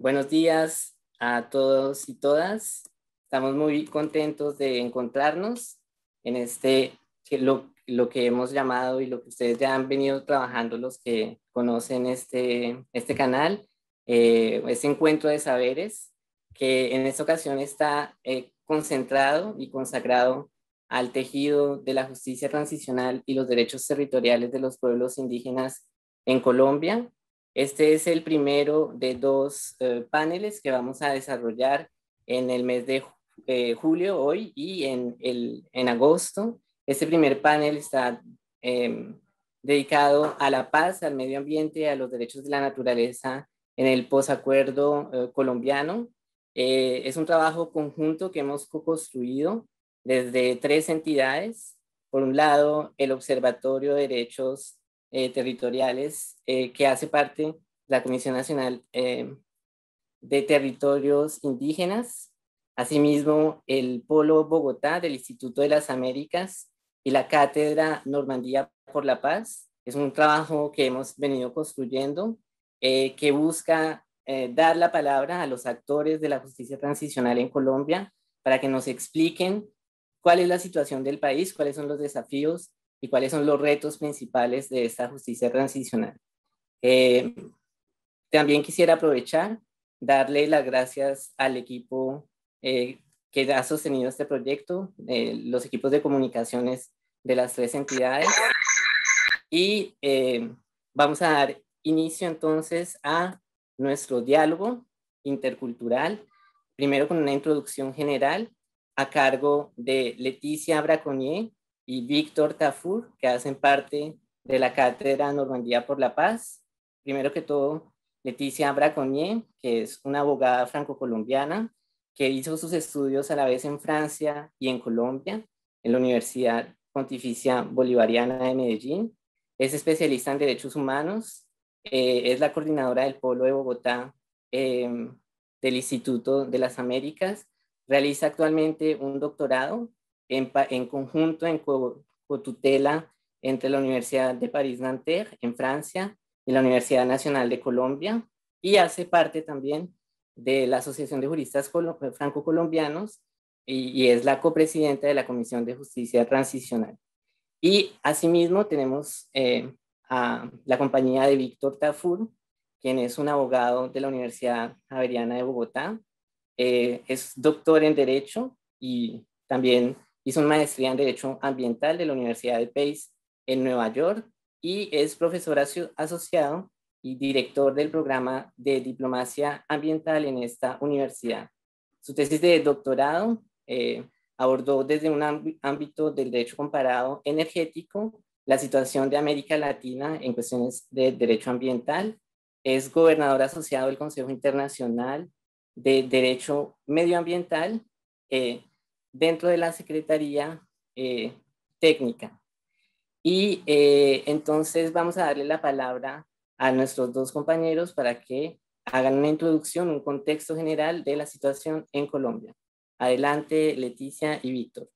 Buenos días a todos y todas. Estamos muy contentos de encontrarnos en lo que hemos llamado y lo que ustedes ya han venido trabajando, los que conocen este canal, este encuentro de saberes, que en esta ocasión está concentrado y consagrado al tejido de la justicia transicional y los derechos territoriales de los pueblos indígenas en Colombia. Este es el primero de dos paneles que vamos a desarrollar en el mes de julio, hoy, y en agosto. Este primer panel está dedicado a la paz, al medio ambiente, a los derechos de la naturaleza en el posacuerdo colombiano. Es un trabajo conjunto que hemos co-construido desde tres entidades. Por un lado, el Observatorio de Derechos territoriales, que hace parte de la Comisión Nacional de Territorios Indígenas, asimismo el Polo Bogotá del Instituto de las Américas y la Cátedra Normandía por la Paz. Es un trabajo que hemos venido construyendo, que busca dar la palabra a los actores de la justicia transicional en Colombia para que nos expliquen cuál es la situación del país, cuáles son los desafíos y cuáles son los retos principales de esta justicia transicional. También quisiera aprovechar, darle las gracias al equipo que ha sostenido este proyecto, los equipos de comunicaciones de las tres entidades, y vamos a dar inicio entonces a nuestro diálogo intercultural, primero con una introducción general a cargo de Leticia Braconnier y Víctor Tafur, que hacen parte de la Cátedra Normandía por la Paz. Primero que todo, Leticia Braconnier, que es una abogada franco-colombiana que hizo sus estudios a la vez en Francia y en Colombia, en la Universidad Pontificia Bolivariana de Medellín. Es especialista en derechos humanos, es la coordinadora del Polo de Bogotá del Instituto de las Américas. Realiza actualmente un doctorado en conjunto, en cotutela entre la Universidad de París-Nanterre en Francia y la Universidad Nacional de Colombia, y hace parte también de la Asociación de Juristas Franco-Colombianos y es la copresidenta de la Comisión de Justicia Transicional. Y asimismo tenemos a la compañía de Víctor Tafur, quien es un abogado de la Universidad Javeriana de Bogotá. Es doctor en Derecho y también hizo una maestría en Derecho Ambiental de la Universidad de Pace en Nueva York, y es profesor asociado y director del programa de Diplomacia Ambiental en esta universidad. Su tesis de doctorado abordó desde un ámbito del derecho comparado energético la situación de América Latina en cuestiones de derecho ambiental. Es gobernador asociado del Consejo Internacional de Derecho Medioambiental dentro de la Secretaría Técnica. Y entonces vamos a darle la palabra a nuestros dos compañeros para que hagan una introducción, un contexto general de la situación en Colombia. Adelante, Leticia y Víctor.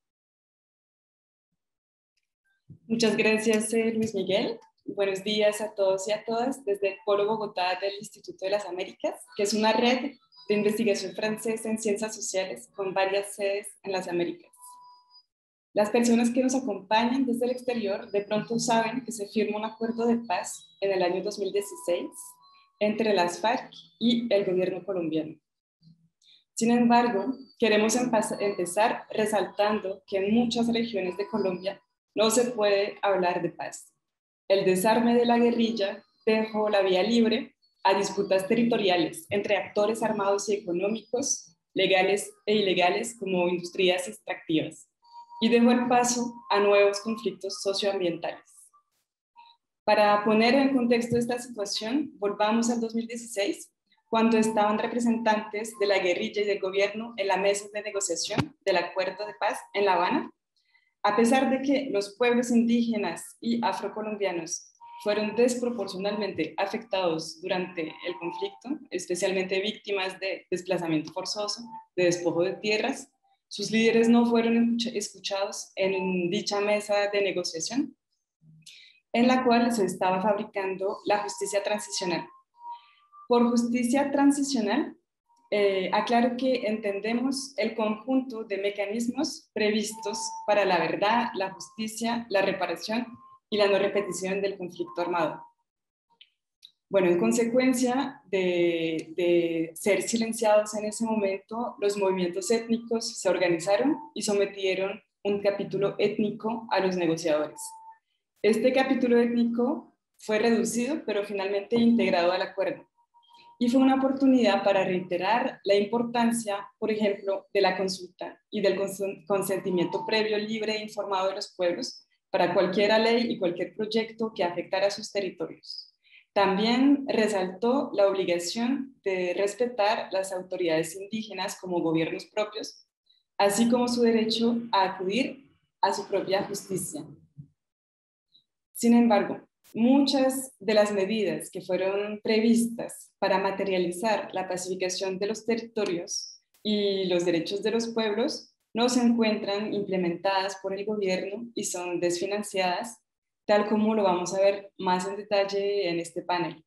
Muchas gracias, Luis Miguel. Buenos días a todos y a todas desde el Polo Bogotá del Instituto de las Américas, que es una red de investigación francesa en ciencias sociales con varias sedes en las Américas. Las personas que nos acompañan desde el exterior de pronto saben que se firmó un acuerdo de paz en el año 2016 entre las FARC y el gobierno colombiano. Sin embargo, queremos empezar resaltando que en muchas regiones de Colombia no se puede hablar de paz. El desarme de la guerrilla dejó la vía libre a disputas territoriales entre actores armados y económicos, legales e ilegales como industrias extractivas, y dejó el paso a nuevos conflictos socioambientales. Para poner en contexto esta situación, volvamos al 2016, cuando estaban representantes de la guerrilla y del gobierno en la mesa de negociación del acuerdo de paz en La Habana. A pesar de que los pueblos indígenas y afrocolombianos fueron desproporcionalmente afectados durante el conflicto, especialmente víctimas de desplazamiento forzoso, de despojo de tierras, sus líderes no fueron escuchados en dicha mesa de negociación, en la cual se estaba fabricando la justicia transicional. Por justicia transicional aclaro que entendemos el conjunto de mecanismos previstos para la verdad, la justicia, la reparación y la no repetición del conflicto armado. Bueno, en consecuencia de ser silenciados en ese momento, los movimientos étnicos se organizaron y sometieron un capítulo étnico a los negociadores. Este capítulo étnico fue reducido, pero finalmente integrado al acuerdo. Y fue una oportunidad para reiterar la importancia, por ejemplo, de la consulta y del consentimiento previo, libre e informado de los pueblos para cualquier ley y cualquier proyecto que afectara a sus territorios. También resaltó la obligación de respetar las autoridades indígenas como gobiernos propios, así como su derecho a acudir a su propia justicia. Sin embargo, muchas de las medidas que fueron previstas para materializar la pacificación de los territorios y los derechos de los pueblos no se encuentran implementadas por el gobierno y son desfinanciadas, tal como lo vamos a ver más en detalle en este panel.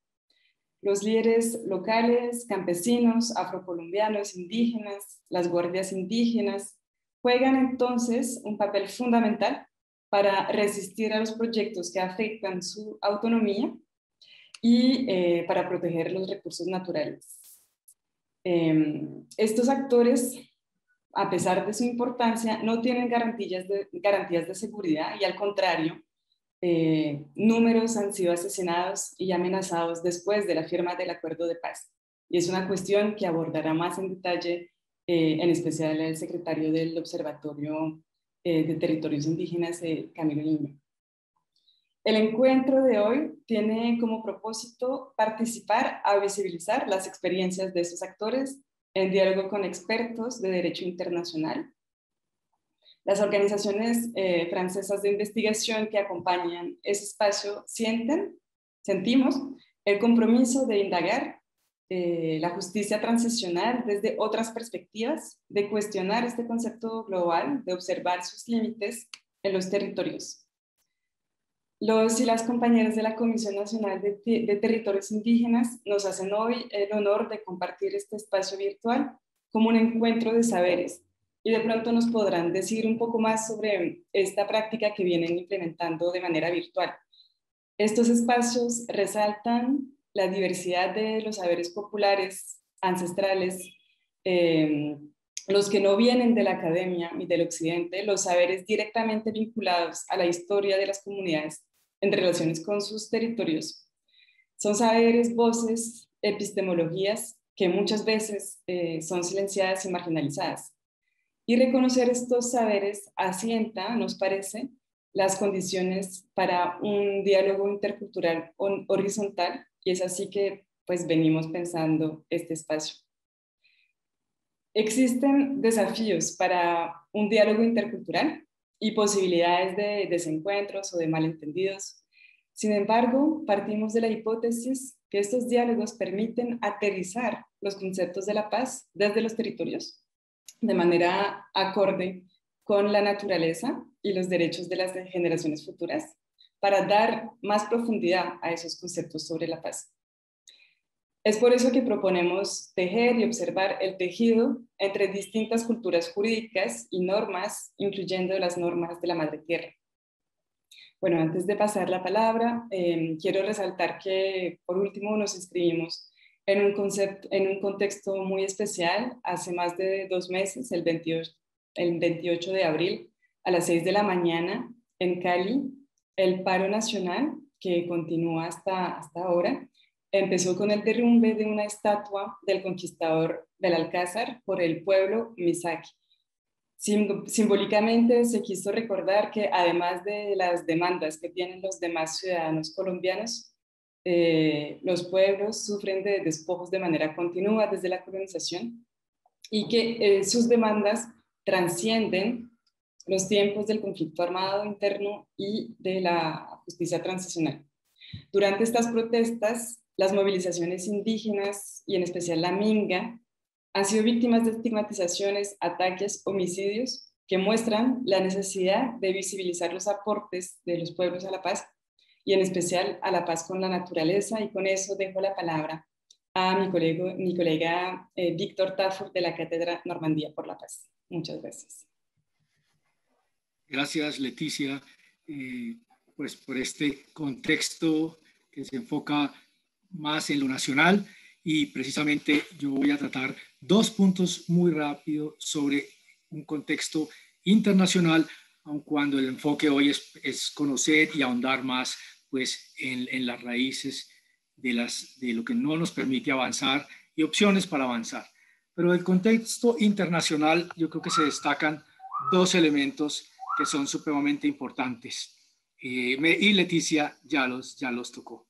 Los líderes locales, campesinos, afrocolombianos, indígenas, las guardias indígenas, juegan entonces un papel fundamental para resistir a los proyectos que afectan su autonomía y para proteger los recursos naturales. Estos actores, a pesar de su importancia, no tienen garantías de seguridad y al contrario, números han sido asesinados y amenazados después de la firma del acuerdo de paz. Y es una cuestión que abordará más en detalle, en especial el secretario del Observatorio de Territorios Indígenas, Camilo Niño. El encuentro de hoy tiene como propósito participar a visibilizar las experiencias de estos actores en diálogo con expertos de derecho internacional. Las organizaciones francesas de investigación que acompañan ese espacio sentimos el compromiso de indagar la justicia transicional desde otras perspectivas, de cuestionar este concepto global, de observar sus límites en los territorios. Los y las compañeras de la Comisión Nacional de Territorios Indígenas nos hacen hoy el honor de compartir este espacio virtual como un encuentro de saberes y de pronto nos podrán decir un poco más sobre esta práctica que vienen implementando de manera virtual. Estos espacios resaltan la diversidad de los saberes populares, ancestrales, los que no vienen de la academia ni del occidente, los saberes directamente vinculados a la historia de las comunidades en relaciones con sus territorios. Son saberes, voces, epistemologías que muchas veces son silenciadas y marginalizadas. Y reconocer estos saberes asienta, nos parece, las condiciones para un diálogo intercultural horizontal, y es así que pues venimos pensando este espacio. Existen desafíos para un diálogo intercultural y posibilidades de desencuentros o de malentendidos. Sin embargo, partimos de la hipótesis que estos diálogos permiten aterrizar los conceptos de la paz desde los territorios de manera acorde con la naturaleza y los derechos de las generaciones futuras para dar más profundidad a esos conceptos sobre la paz. Es por eso que proponemos tejer y observar el tejido entre distintas culturas jurídicas y normas, incluyendo las normas de la Madre Tierra. Bueno, antes de pasar la palabra, quiero resaltar que, por último, nos inscribimos en un contexto muy especial. Hace más de 2 meses, el 28 de abril, a las 6 de la mañana, en Cali, el paro nacional, que continúa hasta ahora, empezó con el derrumbe de una estatua del conquistador del Alcázar por el pueblo Misaki. Simbólicamente se quiso recordar que además de las demandas que tienen los demás ciudadanos colombianos, los pueblos sufren de despojos de manera continua desde la colonización y que sus demandas trascienden los tiempos del conflicto armado interno y de la justicia transicional. Durante estas protestas, las movilizaciones indígenas y en especial la Minga han sido víctimas de estigmatizaciones, ataques, homicidios que muestran la necesidad de visibilizar los aportes de los pueblos a la paz y en especial a la paz con la naturaleza, y con eso dejo la palabra a mi colega Víctor Tafur de la Cátedra Normandía por la Paz. Muchas gracias. Gracias, Leticia, pues por este contexto que se enfoca más en lo nacional, y precisamente yo voy a tratar dos puntos muy rápido sobre un contexto internacional, aun cuando el enfoque hoy es conocer y ahondar más pues en las raíces de lo que no nos permite avanzar y opciones para avanzar. Pero del contexto internacional yo creo que se destacan dos elementos que son supremamente importantes. Y Leticia ya los tocó.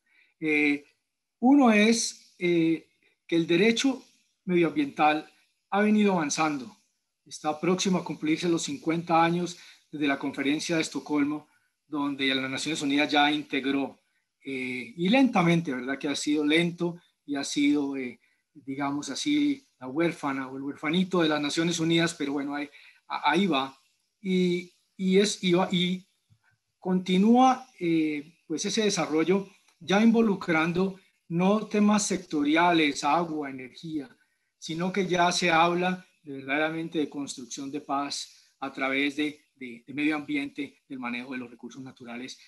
Uno es que el derecho medioambiental ha venido avanzando. Está próximo a cumplirse los 50 años desde la Conferencia de Estocolmo, donde las Naciones Unidas ya integró, y lentamente, ¿verdad? Que ha sido lento y ha sido, digamos así, la huérfana o el huerfanito de las Naciones Unidas, pero bueno, ahí va. Y continúa pues ese desarrollo ya involucrando no temas sectoriales, agua, energía, sino que ya se habla verdaderamente de construcción de paz a través de medio ambiente, del manejo de los recursos naturales,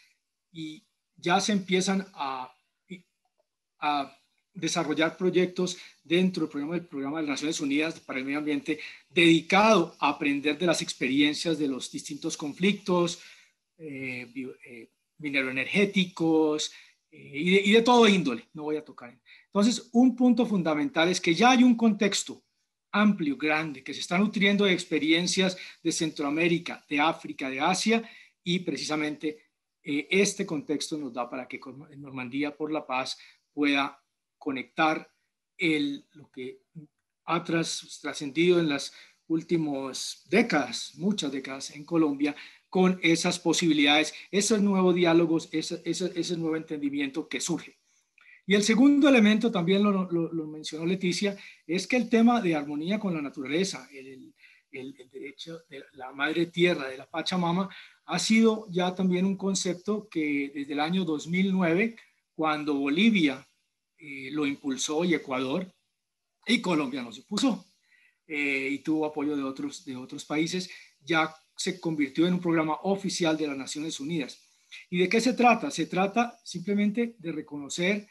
y ya se empiezan a desarrollar proyectos dentro del programa de las Naciones Unidas para el Medio Ambiente dedicado a aprender de las experiencias de los distintos conflictos mineroenergéticos y de todo índole, no voy a tocar. Entonces, un punto fundamental es que ya hay un contexto amplio, grande, que se está nutriendo de experiencias de Centroamérica, de África, de Asia, y precisamente este contexto nos da para que Normandía por la Paz pueda conectar lo que ha trascendido en las últimas décadas, muchas décadas en Colombia, con esas posibilidades, esos nuevos diálogos, ese nuevo entendimiento que surge. Y el segundo elemento, también lo mencionó Leticia, es que el tema de armonía con la naturaleza, el derecho de la madre tierra, de la Pachamama, ha sido ya también un concepto que desde el año 2009, cuando Bolivia lo impulsó y Ecuador, y Colombia no se opuso, y tuvo apoyo de otros países, ya se convirtió en un programa oficial de las Naciones Unidas. ¿Y de qué se trata? Se trata simplemente de reconocer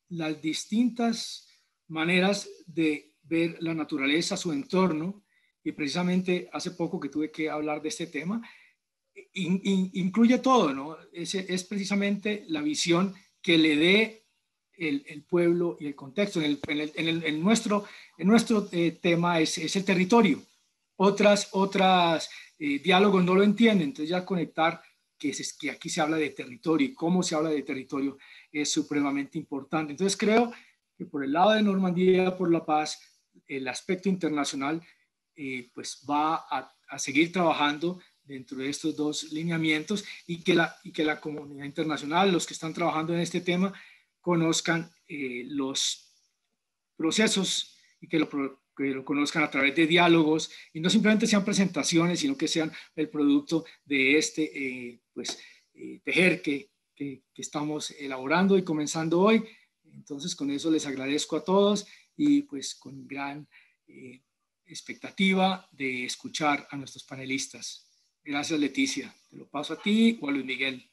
las distintas maneras de ver la naturaleza, su entorno, y precisamente hace poco que tuve que hablar de este tema, incluye todo, ¿no? Es precisamente la visión que le dé el pueblo y el contexto. En nuestro tema es el territorio. Otras diálogos no lo entienden, entonces ya conectar que aquí se habla de territorio y cómo se habla de territorio es supremamente importante. Entonces creo que por el lado de Normandía por la Paz, el aspecto internacional pues va a seguir trabajando dentro de estos dos lineamientos, y que la comunidad internacional, los que están trabajando en este tema, conozcan los procesos y que lo conozcan a través de diálogos, y no simplemente sean presentaciones, sino que sean el producto de este tejer que estamos elaborando y comenzando hoy. Entonces, con eso les agradezco a todos, y pues con gran expectativa de escuchar a nuestros panelistas. Gracias, Leticia. Te lo paso a ti o a Luis Miguel.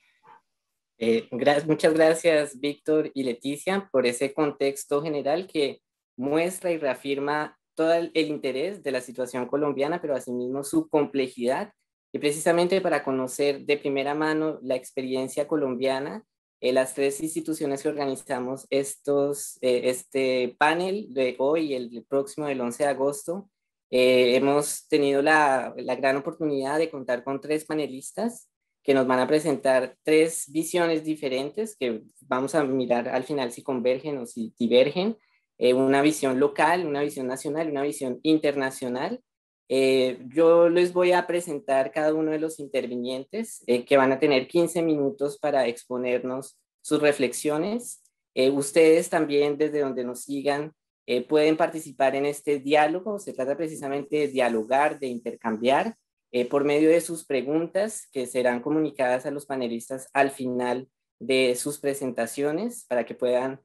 Muchas gracias, Víctor y Leticia, por ese contexto general que muestra y reafirma todo el interés de la situación colombiana, pero asimismo su complejidad. Y precisamente para conocer de primera mano la experiencia colombiana, las tres instituciones que organizamos este panel de hoy y el próximo del 11 de agosto, hemos tenido la gran oportunidad de contar con tres panelistas que nos van a presentar tres visiones diferentes que vamos a mirar al final si convergen o si divergen. Una visión local, una visión nacional y una visión internacional. Yo les voy a presentar cada uno de los intervinientes que van a tener 15 minutos para exponernos sus reflexiones. Ustedes también, desde donde nos sigan, pueden participar en este diálogo. Se trata precisamente de dialogar, de intercambiar por medio de sus preguntas, que serán comunicadas a los panelistas al final de sus presentaciones, para que puedan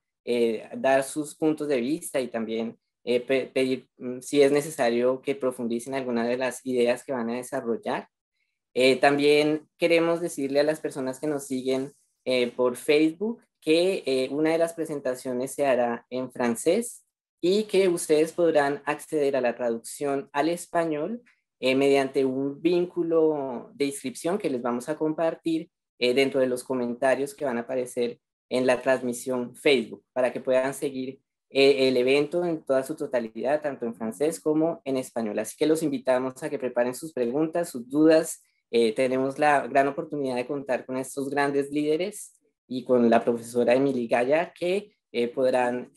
dar sus puntos de vista y también pedir si es necesario que profundicen algunas de las ideas que van a desarrollar. También queremos decirle a las personas que nos siguen por Facebook que una de las presentaciones se hará en francés y que ustedes podrán acceder a la traducción al español mediante un vínculo de inscripción que les vamos a compartir dentro de los comentarios que van a aparecer en la transmisión Facebook para que puedan seguir el evento en toda su totalidad, tanto en francés como en español. Así que los invitamos a que preparen sus preguntas, sus dudas. Tenemos la gran oportunidad de contar con estos grandes líderes y con la profesora Emily Gaya que podrán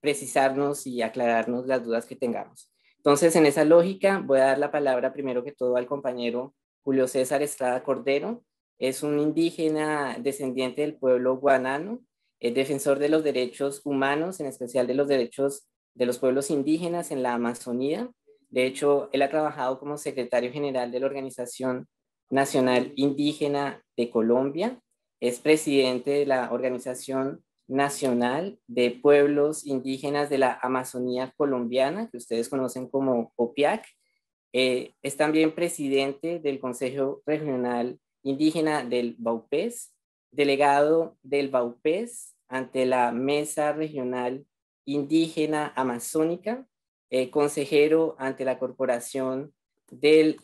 precisarnos y aclararnos las dudas que tengamos. Entonces, en esa lógica, voy a dar la palabra primero que todo al compañero Julio César Estrada Cordero. Es un indígena descendiente del pueblo guanano, defensor de los derechos humanos, en especial de los derechos de los pueblos indígenas en la Amazonía. De hecho, él ha trabajado como secretario general de la Organización Nacional Indígena de Colombia. Es presidente de la Organización Nacional de Pueblos Indígenas de la Amazonía Colombiana, que ustedes conocen como OPIAC. Es también presidente del Consejo Regional Indígena del Baupés, delegado del Baupés ante la Mesa Regional Indígena Amazónica, consejero ante la Corporación del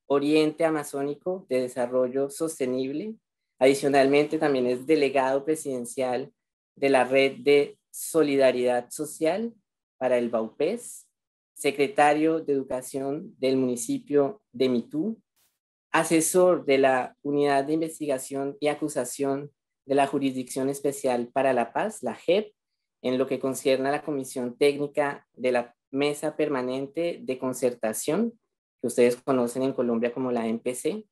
Oriente Amazónico de Desarrollo Sostenible. Adicionalmente, también es delegado presidencial de la Red de Solidaridad Social para el Baupés, secretario de Educación del municipio de Mitú, asesor de la Unidad de Investigación y Acusación de la Jurisdicción Especial para la Paz, la JEP, en lo que concierne a la Comisión Técnica de la Mesa Permanente de Concertación, que ustedes conocen en Colombia como la MPC,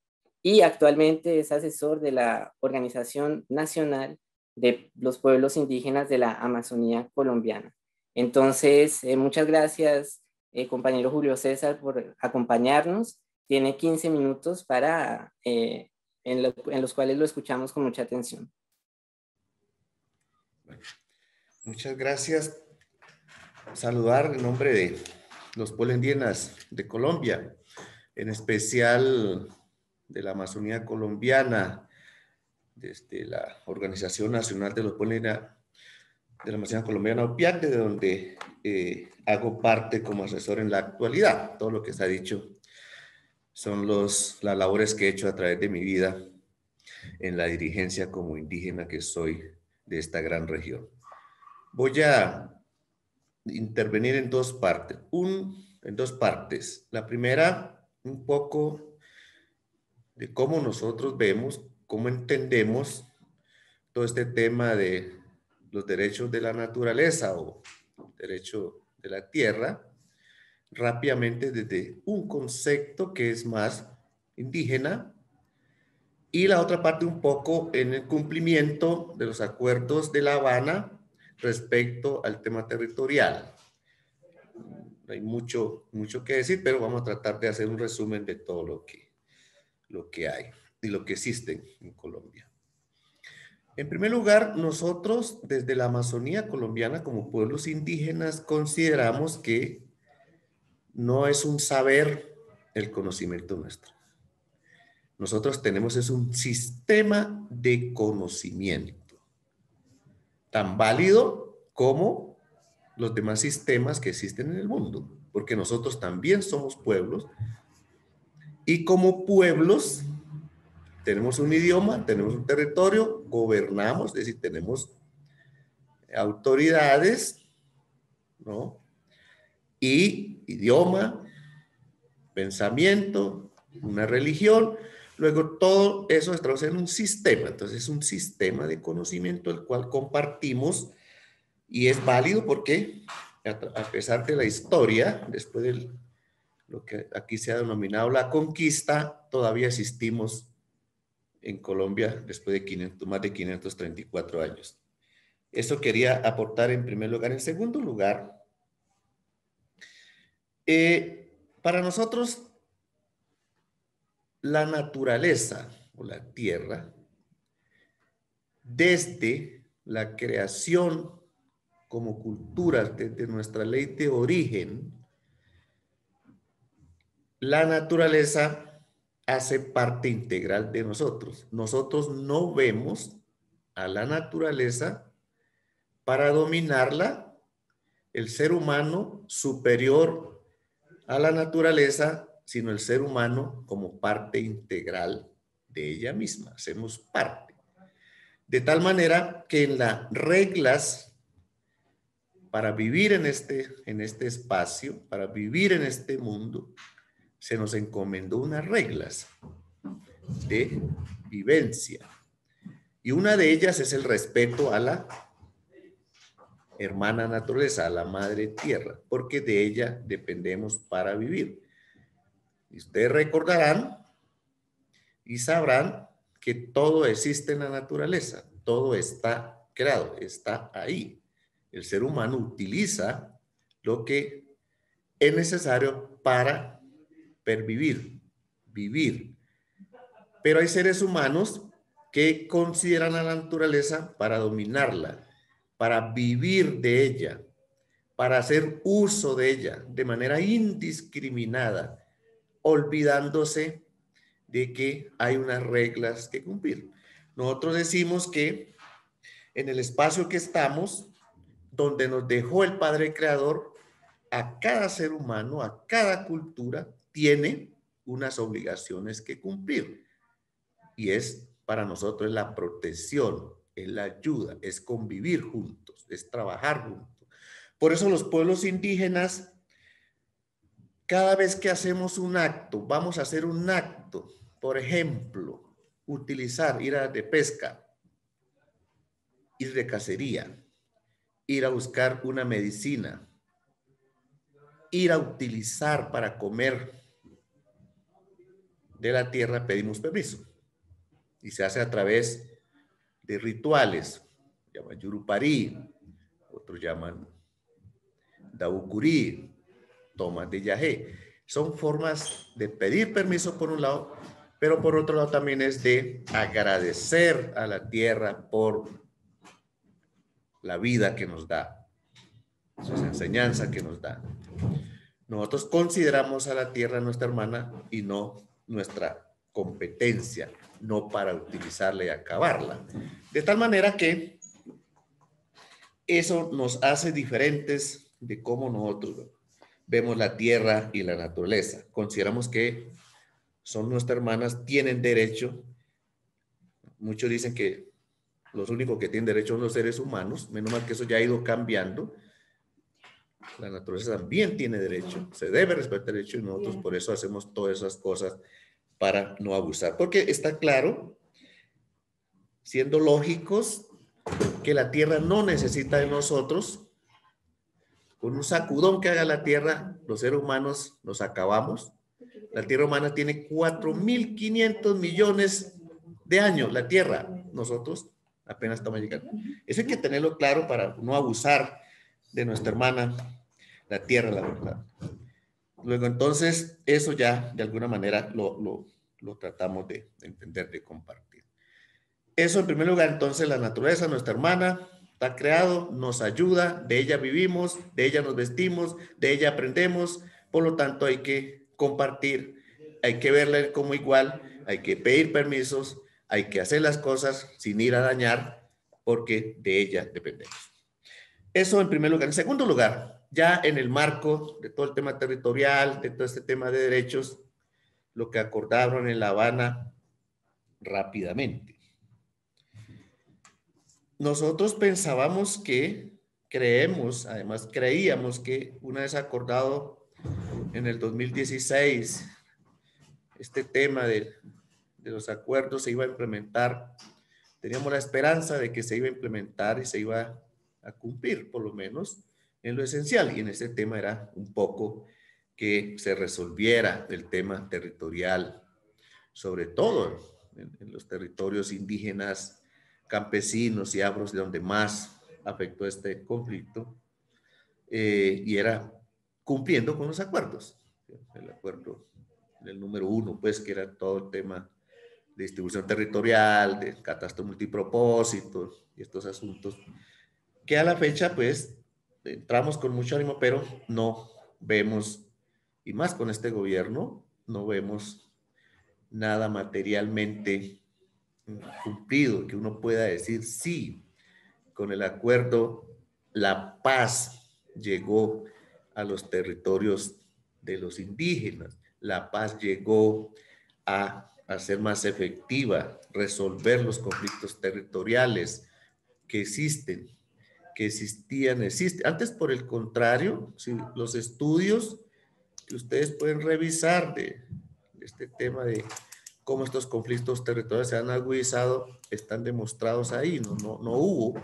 y actualmente es asesor de la Organización Nacional de los Pueblos Indígenas de la Amazonía Colombiana. Entonces, muchas gracias, compañero Julio César, por acompañarnos. Tiene 15 minutos para, en los cuales lo escuchamos con mucha atención. Muchas gracias. Saludar en nombre de los pueblos indígenas de Colombia, en especial de la Amazonía colombiana, desde la Organización Nacional de los Pueblos Indígenas de la Amazonía colombiana, OPIAC, de donde hago parte como asesor en la actualidad. Todo lo que se ha dicho son las labores que he hecho a través de mi vida en la dirigencia como indígena que soy de esta gran región. Voy a intervenir en dos partes. La primera, un poco de cómo nosotros vemos, cómo entendemos todo este tema de los derechos de la naturaleza o derecho de la tierra, rápidamente desde un concepto que es más indígena, y la otra parte un poco en el cumplimiento de los acuerdos de La Habana respecto al tema territorial. Hay mucho que decir, pero vamos a tratar de hacer un resumen de todo lo que hay y lo que existe en Colombia. En primer lugar, nosotros desde la Amazonía colombiana como pueblos indígenas consideramos que no es un saber el conocimiento nuestro. Nosotros tenemos es un sistema de conocimiento tan válido como los demás sistemas que existen en el mundo, porque nosotros también somos pueblos y como pueblos tenemos un idioma, tenemos un territorio, gobernamos, es decir, tenemos autoridades, ¿no? Y idioma, pensamiento, una religión, luego todo eso se traduce en un sistema. Entonces es un sistema de conocimiento el cual compartimos y es válido porque a pesar de la historia, después de lo que aquí se ha denominado la conquista, todavía existimos en Colombia después de más de 534 años. Eso quería aportar en primer lugar. En segundo lugar, para nosotros la naturaleza o la tierra, desde la creación como cultura desde nuestra ley de origen, la naturaleza hace parte integral de nosotros. Nosotros no vemos a la naturaleza para dominarla, el ser humano superior a la naturaleza, sino el ser humano como parte integral de ella misma. Hacemos parte. De tal manera que en las reglas para vivir en este espacio, para vivir en este mundo, se nos encomendó unas reglas de vivencia. Y una de ellas es el respeto a la hermana naturaleza, a la madre tierra, porque de ella dependemos para vivir. Y ustedes recordarán y sabrán que todo existe en la naturaleza, todo está creado, está ahí. El ser humano utiliza lo que es necesario para pervivir, vivir. Pero hay seres humanos que consideran a la naturaleza para dominarla, para vivir de ella, para hacer uso de ella de manera indiscriminada, olvidándose de que hay unas reglas que cumplir. Nosotros decimos que en el espacio que estamos, donde nos dejó el Padre Creador, a cada ser humano, a cada cultura, tiene unas obligaciones que cumplir. Y es para nosotros la protección, es la ayuda, es convivir juntos, es trabajar juntos. Por eso los pueblos indígenas, cada vez que hacemos un acto, vamos a hacer un acto, por ejemplo, ir de pesca, ir de cacería, ir a buscar una medicina, ir a utilizar para comer de la tierra, pedimos permiso. Y se hace a través de rituales, llaman Yurupari, otros llaman Daucurí, tomas de yajé. Son formas de pedir permiso por un lado, pero por otro lado también es de agradecer a la tierra por la vida que nos da, sus enseñanzas que nos da. Nosotros consideramos a la tierra nuestra hermana y no nuestra competencia, no para utilizarla y acabarla. De tal manera que eso nos hace diferentes de cómo nosotros vemos la tierra y la naturaleza. Consideramos que son nuestras hermanas, tienen derecho. Muchos dicen que los únicos que tienen derecho son los seres humanos, menos mal que eso ya ha ido cambiando. La naturaleza también tiene derecho, se debe respetar el derecho y nosotros por eso hacemos todas esas cosas para no abusar. Porque está claro, siendo lógicos, que la tierra no necesita de nosotros. Con un sacudón que haga la tierra, los seres humanos nos acabamos. La tierra humana tiene 4.500 millones de años, la tierra. Nosotros apenas estamos llegando. Eso hay que tenerlo claro para no abusar de nuestra hermana, la tierra, la verdad. Luego, entonces, eso ya de alguna manera lo tratamos de entender, de compartir. Eso en primer lugar, entonces, la naturaleza, nuestra hermana, está creado, nos ayuda, de ella vivimos, de ella nos vestimos, de ella aprendemos, por lo tanto hay que compartir, hay que verla como igual, hay que pedir permisos, hay que hacer las cosas sin ir a dañar, porque de ella dependemos. Eso en primer lugar. En segundo lugar, ya en el marco de todo el tema territorial, de todo este tema de derechos, lo que acordaron en La Habana rápidamente. Nosotros pensábamos que, además creíamos que una vez acordado en el 2016, este tema de los acuerdos se iba a implementar, teníamos la esperanza de que se iba a implementar y se iba a cumplir, por lo menos en lo esencial, y en este tema era un poco que se resolviera el tema territorial, sobre todo en los territorios indígenas, campesinos y afros, de donde más afectó este conflicto, y era cumpliendo con los acuerdos. El acuerdo del número 1, pues, que era todo el tema distribución territorial, de catastro multipropósito y estos asuntos, que a la fecha pues entramos con mucho ánimo, pero no vemos, y más con este gobierno, no vemos nada materialmente cumplido, que uno pueda decir sí, con el acuerdo la paz llegó a los territorios de los indígenas, la paz llegó a hacer más efectiva, resolver los conflictos territoriales que existen, que existían, existen. Antes, por el contrario, si los estudios que ustedes pueden revisar de este tema de cómo estos conflictos territoriales se han agudizado, están demostrados ahí, no hubo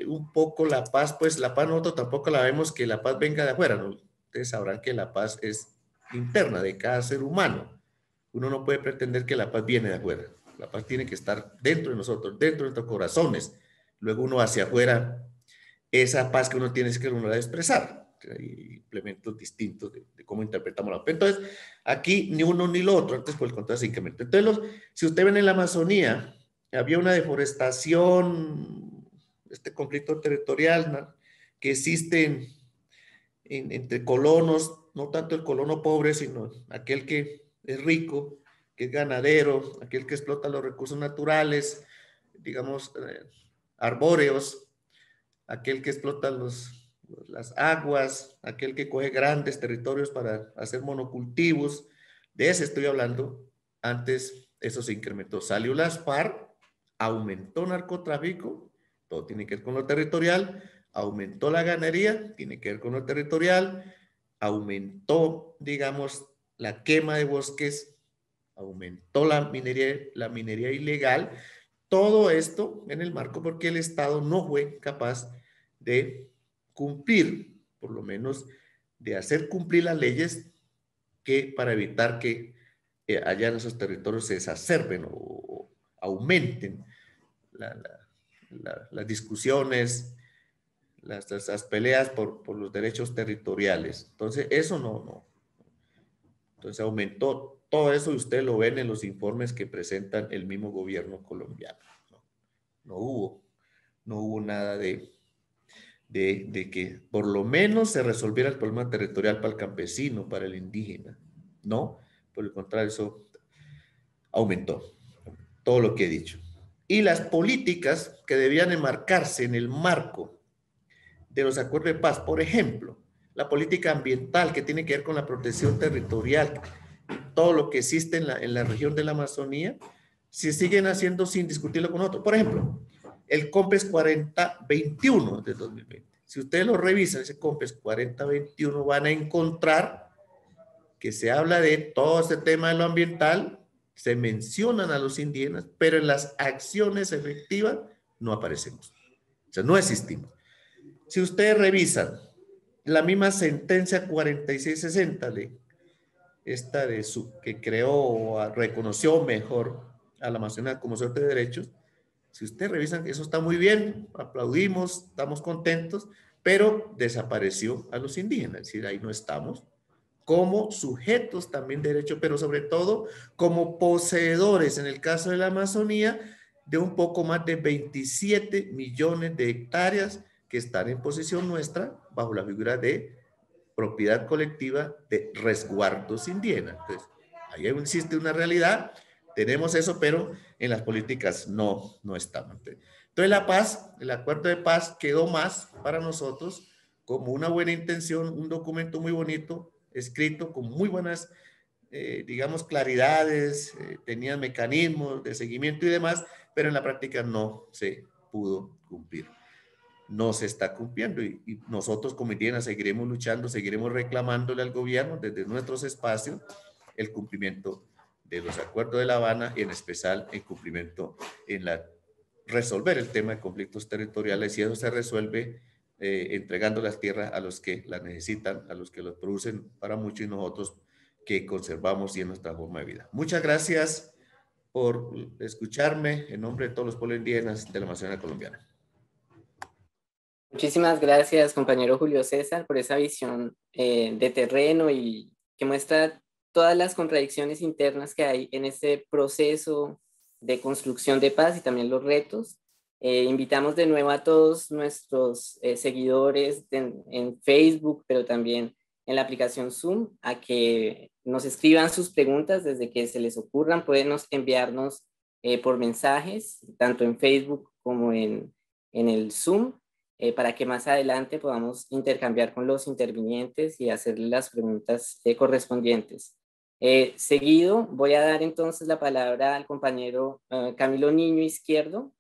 un poco la paz, pues la paz nosotros tampoco la vemos que la paz venga de afuera, ¿no? Ustedes sabrán que la paz es interna de cada ser humano. Uno no puede pretender que la paz viene de afuera. La paz tiene que estar dentro de nosotros, dentro de nuestros corazones. Luego uno hacia afuera, esa paz que uno tiene es que uno la debe expresar. Hay implementos distintos de cómo interpretamos la paz. Entonces, aquí ni uno ni lo otro, antes por el contrario se incrementa. Entonces, si usted ven en la Amazonía, había una deforestación, este conflicto territorial, ¿no?, que existe entre colonos, no tanto el colono pobre, sino aquel que es rico, que es ganadero, aquel que explota los recursos naturales, digamos, arbóreos, aquel que explota las aguas, aquel que coge grandes territorios para hacer monocultivos. De ese estoy hablando. Antes eso se incrementó. Salió las FARC, aumentó narcotráfico, todo tiene que ver con lo territorial, aumentó la ganadería, tiene que ver con lo territorial, aumentó, digamos, la quema de bosques, aumentó la minería ilegal. Todo esto en el marco porque el Estado no fue capaz de cumplir, por lo menos de hacer cumplir las leyes que para evitar que allá en esos territorios se exacerben o aumenten las discusiones, las peleas por los derechos territoriales. Entonces, eso no. Entonces, aumentó todo eso y ustedes lo ven en los informes que presentan el mismo gobierno colombiano. No hubo nada de que por lo menos se resolviera el problema territorial para el campesino, para el indígena. No, por el contrario, eso aumentó todo lo que he dicho. Y las políticas que debían enmarcarse en el marco de los acuerdos de paz, por ejemplo, la política ambiental que tiene que ver con la protección territorial, todo lo que existe en la región de la Amazonía, se siguen haciendo sin discutirlo con otros. Por ejemplo, el COMPES 4021 de 2020. Si ustedes lo revisan, ese COMPES 4021, van a encontrar que se habla de todo este tema de lo ambiental, se mencionan a los indígenas, pero en las acciones efectivas no aparecemos. O sea, no existimos. Si ustedes revisan la misma sentencia 4660, esta que creó o reconoció mejor a la Amazonía como sujeto de derechos, si ustedes revisan, eso está muy bien, aplaudimos, estamos contentos, pero desapareció a los indígenas, es decir, ahí no estamos, como sujetos también de derecho, pero sobre todo como poseedores, en el caso de la Amazonía, de un poco más de 27 millones de hectáreas que están en posesión nuestra bajo la figura de propiedad colectiva de resguardos indígenas. Entonces, ahí existe una realidad, tenemos eso, pero en las políticas no estamos. Entonces, la paz, el acuerdo de paz quedó más para nosotros como una buena intención, un documento muy bonito, escrito con muy buenas, digamos, claridades, tenía mecanismos de seguimiento y demás, pero en la práctica no se pudo cumplir. No se está cumpliendo y nosotros como indígenas seguiremos luchando, seguiremos reclamándole al gobierno desde nuestros espacios el cumplimiento de los acuerdos de La Habana y en especial el cumplimiento en resolver el tema de conflictos territoriales, y eso se resuelve entregando las tierras a los que las necesitan, a los que los producen para mucho y nosotros que conservamos y en nuestra forma de vida. Muchas gracias por escucharme en nombre de todos los pueblos indígenas de la Amazonía colombiana. Muchísimas gracias, compañero Julio César, por esa visión de terreno y que muestra todas las contradicciones internas que hay en este proceso de construcción de paz y también los retos. Invitamos de nuevo a todos nuestros seguidores en Facebook, pero también en la aplicación Zoom, a que nos escriban sus preguntas desde que se les ocurran. Pueden enviarnos por mensajes, tanto en Facebook como en el Zoom, para que más adelante podamos intercambiar con los intervinientes y hacerles las preguntas correspondientes. Seguido, voy a dar entonces la palabra al compañero Camilo Niño Izquierdo,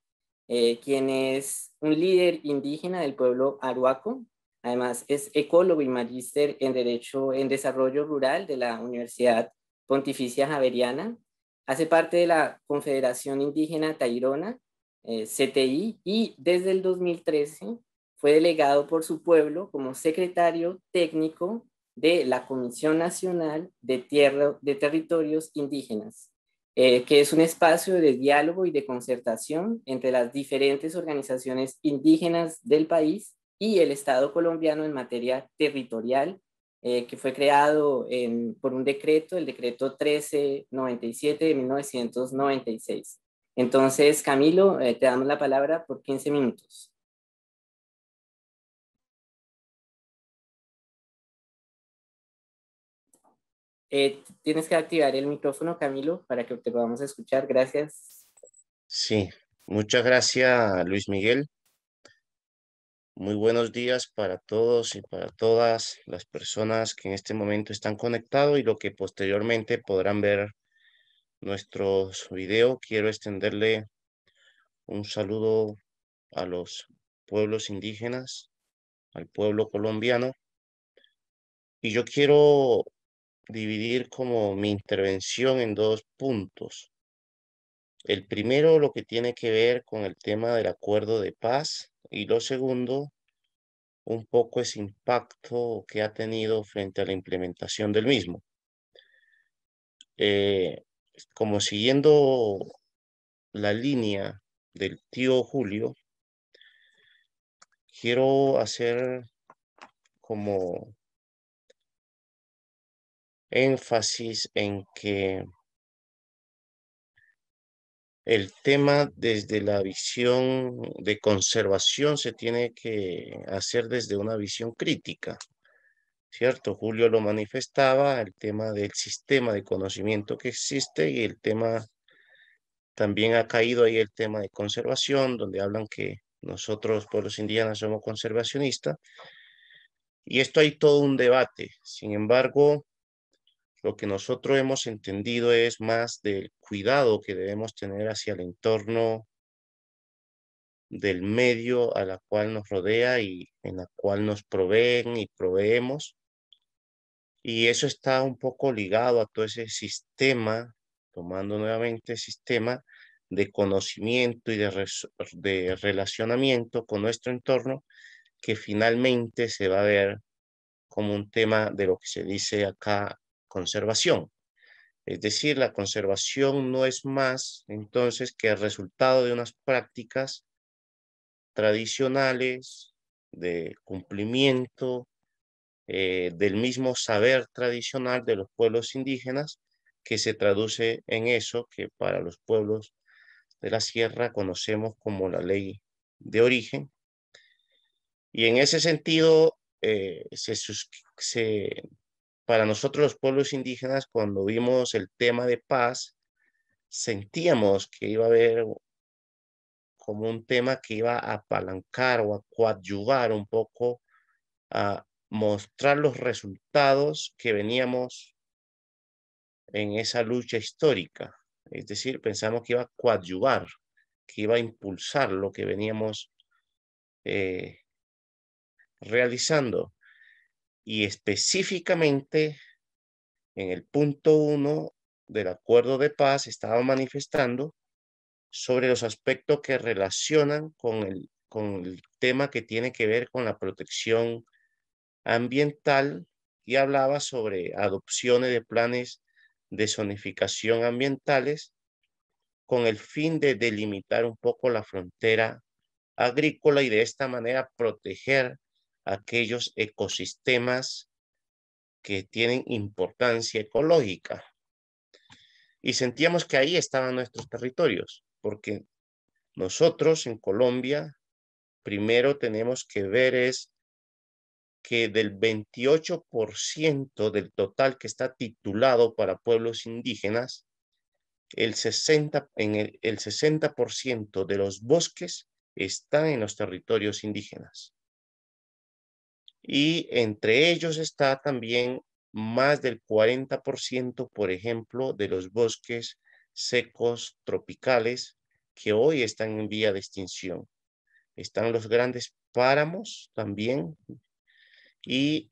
quien es un líder indígena del pueblo Arhuaco. Además, es ecólogo y magíster en Derecho en Desarrollo Rural de la Universidad Pontificia Javeriana. Hace parte de la Confederación Indígena Tairona, CTI, y desde el 2013 fue delegado por su pueblo como secretario técnico de la Comisión Nacional de Territorios Indígenas, que es un espacio de diálogo y de concertación entre las diferentes organizaciones indígenas del país y el Estado colombiano en materia territorial, que fue creado por un decreto, el decreto 1397 de 1996. Entonces, Camilo, te damos la palabra por 15 minutos. Tienes que activar el micrófono, Camilo, para que te podamos escuchar. Gracias. Sí, muchas gracias, Luis Miguel. Muy buenos días para todos y para todas las personas que en este momento están conectados y lo que posteriormente podrán ver nuestros videos. Quiero extenderle un saludo a los pueblos indígenas, al pueblo colombiano. Y yo quiero dividir como mi intervención en dos puntos. El primero, lo que tiene que ver con el tema del acuerdo de paz, y lo segundo, un poco ese impacto que ha tenido frente a la implementación del mismo. Como siguiendo la línea del tío Julio, quiero hacer como énfasis en que el tema desde la visión de conservación se tiene que hacer desde una visión crítica, ¿cierto? Julio lo manifestaba, el tema del sistema de conocimiento que existe y el tema, también ha caído ahí el tema de conservación, donde hablan que nosotros, pueblos indígenas, somos conservacionistas. Y esto hay todo un debate. Sin embargo, lo que nosotros hemos entendido es más del cuidado que debemos tener hacia el entorno del medio a la cual nos rodea y en la cual nos proveen y proveemos. Y eso está un poco ligado a todo ese sistema, tomando nuevamente el sistema de conocimiento y de relacionamiento con nuestro entorno, que finalmente se va a ver como un tema de lo que se dice acá conservación. Es decir, la conservación no es más entonces que el resultado de unas prácticas tradicionales de cumplimiento del mismo saber tradicional de los pueblos indígenas, que se traduce en eso que para los pueblos de la sierra conocemos como la ley de origen. Y en ese sentido, para nosotros los pueblos indígenas, cuando vimos el tema de paz, sentíamos que iba a haber como un tema que iba a apalancar o a coadyuvar un poco a mostrar los resultados que veníamos en esa lucha histórica. Es decir, pensamos que iba a coadyuvar, que iba a impulsar lo que veníamos realizando. Y específicamente en el punto 1 del acuerdo de paz estaba manifestando sobre los aspectos que relacionan con el tema que tiene que ver con la protección ambiental, y hablaba sobre adopciones de planes de zonificación ambientales con el fin de delimitar un poco la frontera agrícola y de esta manera proteger aquellos ecosistemas que tienen importancia ecológica. Y sentíamos que ahí estaban nuestros territorios, porque nosotros en Colombia, primero tenemos que ver es que del 28% del total que está titulado para pueblos indígenas, el 60% de los bosques están en los territorios indígenas. Y entre ellos está también más del 40%, por ejemplo, de los bosques secos tropicales que hoy están en vía de extinción. Están los grandes páramos también, y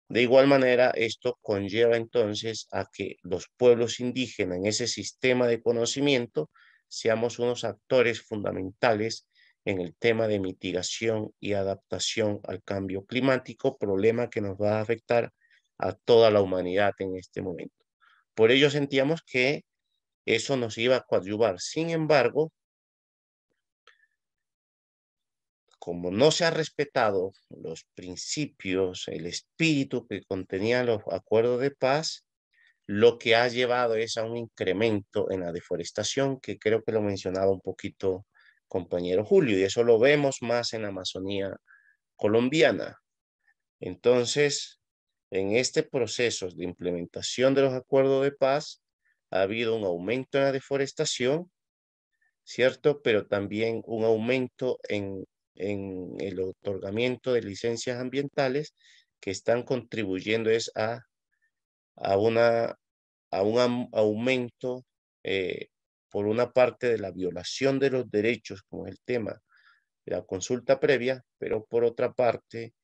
de igual manera esto conlleva entonces a que los pueblos indígenas en ese sistema de conocimiento seamos unos actores fundamentales en el tema de mitigación y adaptación al cambio climático, problema que nos va a afectar a toda la humanidad en este momento. Por ello sentíamos que eso nos iba a coadyuvar. Sin embargo, como no se ha respetado los principios, el espíritu que contenían los acuerdos de paz, lo que ha llevado es a un incremento en la deforestación, que creo que lo mencionaba un poquito compañero Julio, y eso lo vemos más en la Amazonía colombiana. Entonces, en este proceso de implementación de los acuerdos de paz, ha habido un aumento en la deforestación, ¿cierto? Pero también un aumento en el otorgamiento de licencias ambientales que están contribuyendo es a, una, a un aumento por una parte de la violación de los derechos, como es el tema de la consulta previa, pero por otra parte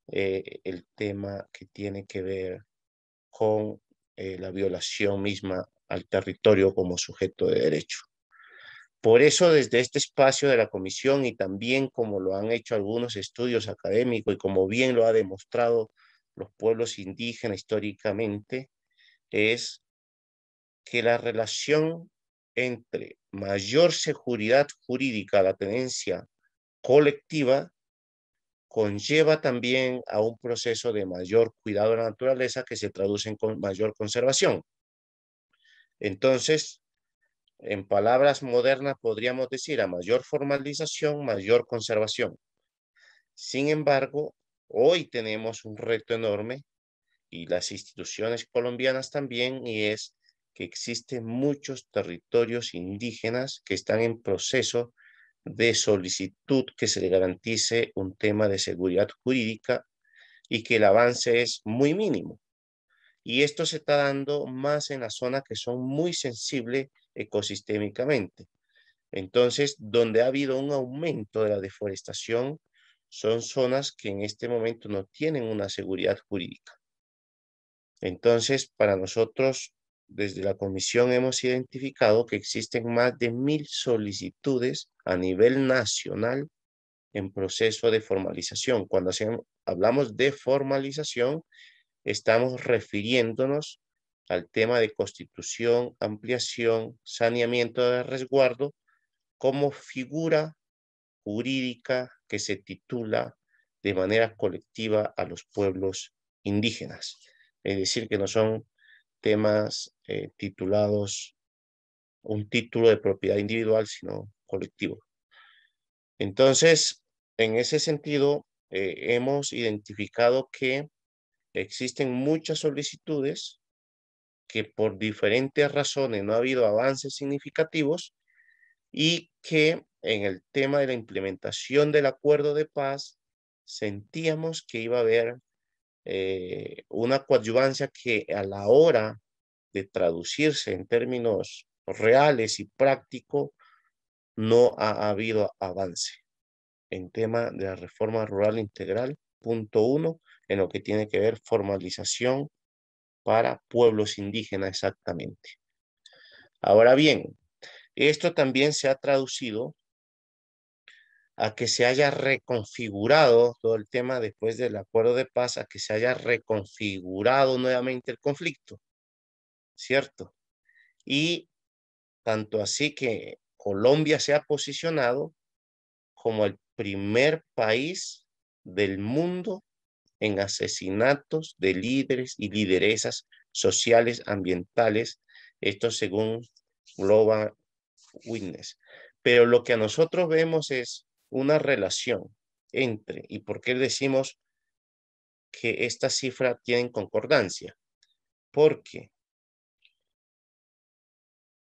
el tema que tiene que ver con la violación misma al territorio como sujeto de derecho. Por eso, desde este espacio de la comisión y también como lo han hecho algunos estudios académicos y como bien lo ha demostrado los pueblos indígenas históricamente, es que la relación entre mayor seguridad jurídica, la tenencia colectiva, conlleva también a un proceso de mayor cuidado de la naturaleza que se traduce en mayor conservación. Entonces, en palabras modernas podríamos decir a mayor formalización, mayor conservación. Sin embargo, hoy tenemos un reto enorme y las instituciones colombianas también, y es que existen muchos territorios indígenas que están en proceso de solicitud que se le garantice un tema de seguridad jurídica y que el avance es muy mínimo. Y esto se está dando más en las zonas que son muy sensibles ecosistémicamente. Entonces, donde ha habido un aumento de la deforestación, son zonas que en este momento no tienen una seguridad jurídica. Entonces, para nosotros, desde la comisión hemos identificado que existen más de 1000 solicitudes a nivel nacional en proceso de formalización. Cuando hablamos de formalización, estamos refiriéndonos al tema de constitución, ampliación, saneamiento de resguardo como figura jurídica que se titula de manera colectiva a los pueblos indígenas. Es decir, que no son temas titulados un título de propiedad individual, sino colectivo. Entonces, en ese sentido, hemos identificado que existen muchas solicitudes que por diferentes razones no ha habido avances significativos y que en el tema de la implementación del acuerdo de paz sentíamos que iba a haber una coadyuvancia que a la hora de traducirse en términos reales y prácticos no ha habido avance en tema de la reforma rural integral, punto 1, en lo que tiene que ver formalización para pueblos indígenas exactamente. Ahora bien, esto también se ha traducido a que se haya reconfigurado todo el tema después del acuerdo de paz, a que se haya reconfigurado nuevamente el conflicto, ¿cierto? Y tanto así que Colombia se ha posicionado como el primer país del mundo en asesinatos de líderes y lideresas sociales ambientales, esto según Global Witness. Pero lo que a nosotros vemos es una relación entre, ¿y por qué decimos que esta cifra tiene concordancia? Porque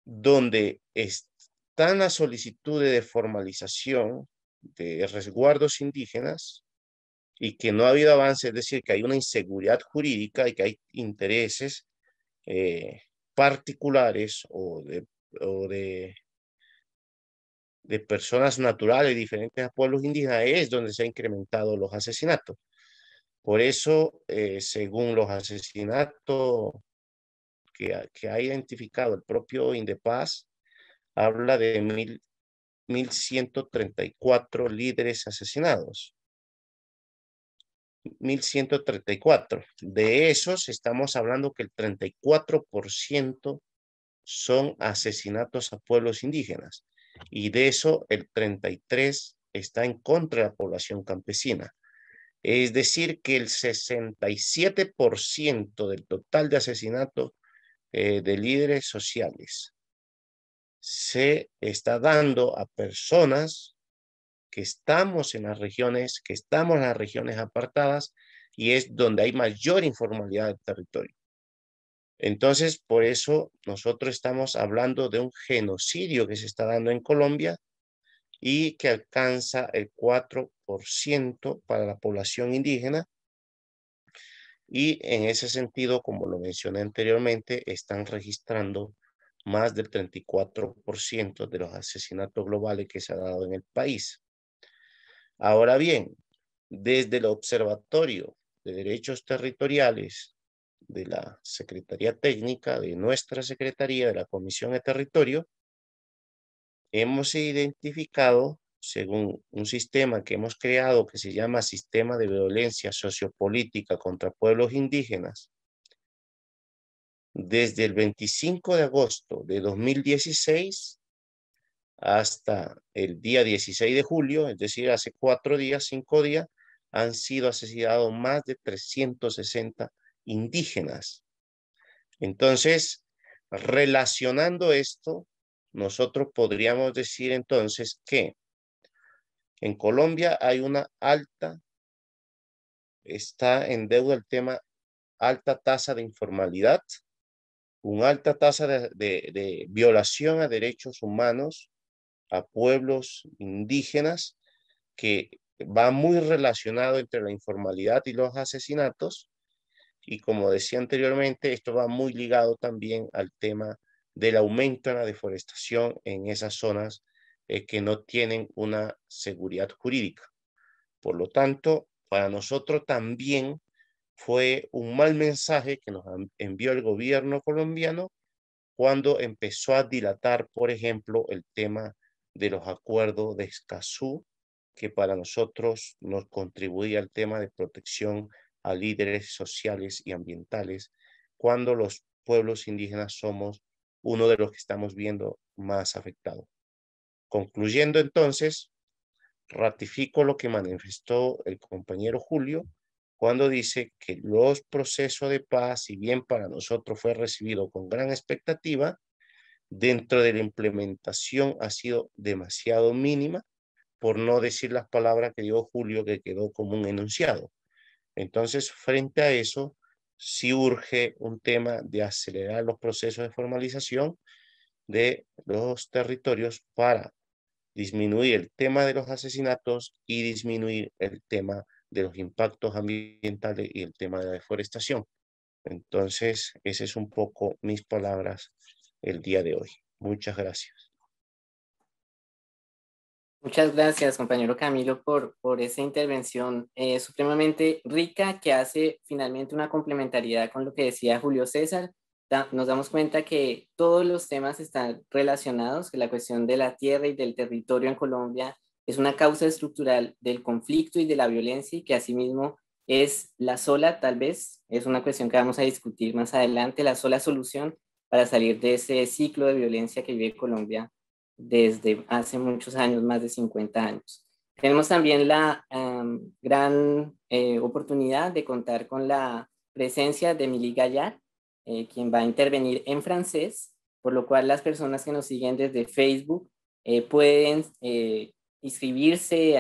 donde están las solicitudes de formalización de resguardos indígenas y que no ha habido avance, es decir, que hay una inseguridad jurídica y que hay intereses particulares o de personas naturales diferentes a pueblos indígenas, es donde se han incrementado los asesinatos. Por eso, según los asesinatos que ha identificado el propio INDEPAZ, habla de 1.134 líderes asesinados. 1.134. De esos estamos hablando que el 34% son asesinatos a pueblos indígenas y de eso el 33% está en contra de la población campesina. Es decir, que el 67% del total de asesinatos de líderes sociales se está dando a personas que estamos en las regiones, apartadas, y es donde hay mayor informalidad del territorio. Entonces, por eso nosotros estamos hablando de un genocidio que se está dando en Colombia y que alcanza el 4% para la población indígena. Y en ese sentido, como lo mencioné anteriormente, están registrando más del 34% de los asesinatos globales que se ha dado en el país. Ahora bien, desde el Observatorio de Derechos Territoriales de la Secretaría Técnica, de nuestra Secretaría, de la Comisión de Territorio, hemos identificado, según un sistema que hemos creado que se llama Sistema de Violencia Sociopolítica contra Pueblos Indígenas, desde el 25 de agosto de 2016 hasta el día 16 de julio, es decir, hace 4 días, 5 días, han sido asesinados más de 360 indígenas. Entonces, relacionando esto, nosotros podríamos decir entonces que en Colombia hay una está en deuda el tema alta tasa de informalidad, una alta tasa de violación a derechos humanos a pueblos indígenas, que va muy relacionado entre la informalidad y los asesinatos. Y como decía anteriormente, esto va muy ligado también al tema del aumento en la deforestación en esas zonas que no tienen una seguridad jurídica. Por lo tanto, para nosotros también fue un mal mensaje que nos envió el gobierno colombiano cuando empezó a dilatar, por ejemplo, el tema de los acuerdos de Escazú, que para nosotros nos contribuía al tema de protección a líderes sociales y ambientales, cuando los pueblos indígenas somos uno de los que estamos viendo más afectados. Concluyendo entonces, ratifico lo que manifestó el compañero Julio cuando dice que los procesos de paz, si bien para nosotros fue recibido con gran expectativa, dentro de la implementación ha sido demasiado mínima, por no decir las palabras que dijo Julio, que quedó como un enunciado. Entonces, frente a eso, sí urge un tema de acelerar los procesos de formalización de los territorios para disminuir el tema de los asesinatos y disminuir el tema de los impactos ambientales y el tema de la deforestación. Entonces, esas es un poco mis palabras el día de hoy. Muchas gracias. Muchas gracias, compañero Camilo, por esa intervención supremamente rica que hace finalmente una complementariedad con lo que decía Julio César. Nos damos cuenta que todos los temas están relacionados, que la cuestión de la tierra y del territorio en Colombia es una causa estructural del conflicto y de la violencia y que asimismo es la sola, tal vez, es una cuestión que vamos a discutir más adelante, la sola solución para salir de ese ciclo de violencia que vive Colombia desde hace muchos años, más de 50 años. Tenemos también la gran oportunidad de contar con la presencia de Émilie Gaillard, quien va a intervenir en francés, por lo cual las personas que nos siguen desde Facebook pueden inscribirse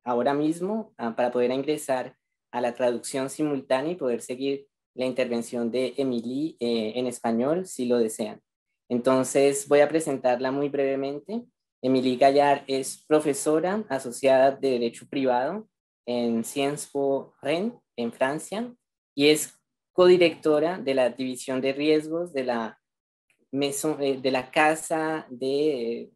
ahora mismo para poder ingresar a la traducción simultánea y poder seguir la intervención de Émilie en español si lo desean. Entonces voy a presentarla muy brevemente. Émilie Gaillard es profesora asociada de Derecho Privado en Sciences Po Rennes, en Francia, y es codirectora de la División de Riesgos de la Casa de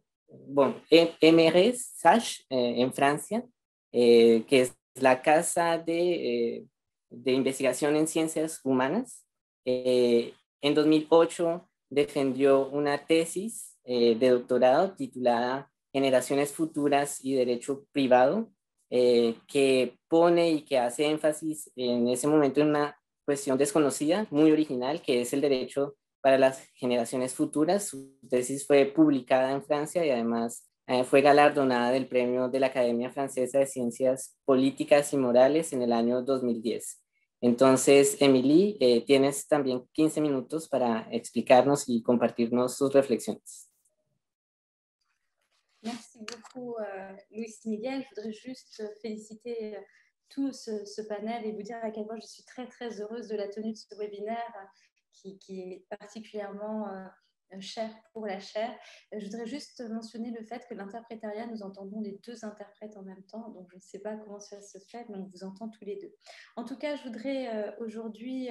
MRS Sage en Francia, que es la Casa de Investigación en Ciencias Humanas. En 2008 defendió una tesis de doctorado titulada Generaciones Futuras y Derecho Privado, que pone y que hace énfasis en ese momento en una cuestión desconocida, muy original, que es el derecho para las generaciones futuras. Su tesis fue publicada en Francia y además fue galardonada del premio de la Academia Francesa de Ciencias Políticas y Morales en el año 2010. Entonces, Émilie, tienes también 15 minutos para explicarnos y compartirnos sus reflexiones. Merci beaucoup, Luis Miguel. Je voudrais juste féliciter tout ce panel et vous dire à quel point je suis très, très heureuse de la tenue de ce webinaire qui est particulièrement cher pour la chaire. Je voudrais juste mentionner le fait que l'interprétariat, nous entendons les deux interprètes en même temps, donc je ne sais pas comment ça se fait, mais on vous entend tous les deux. En tout cas, je voudrais aujourd'hui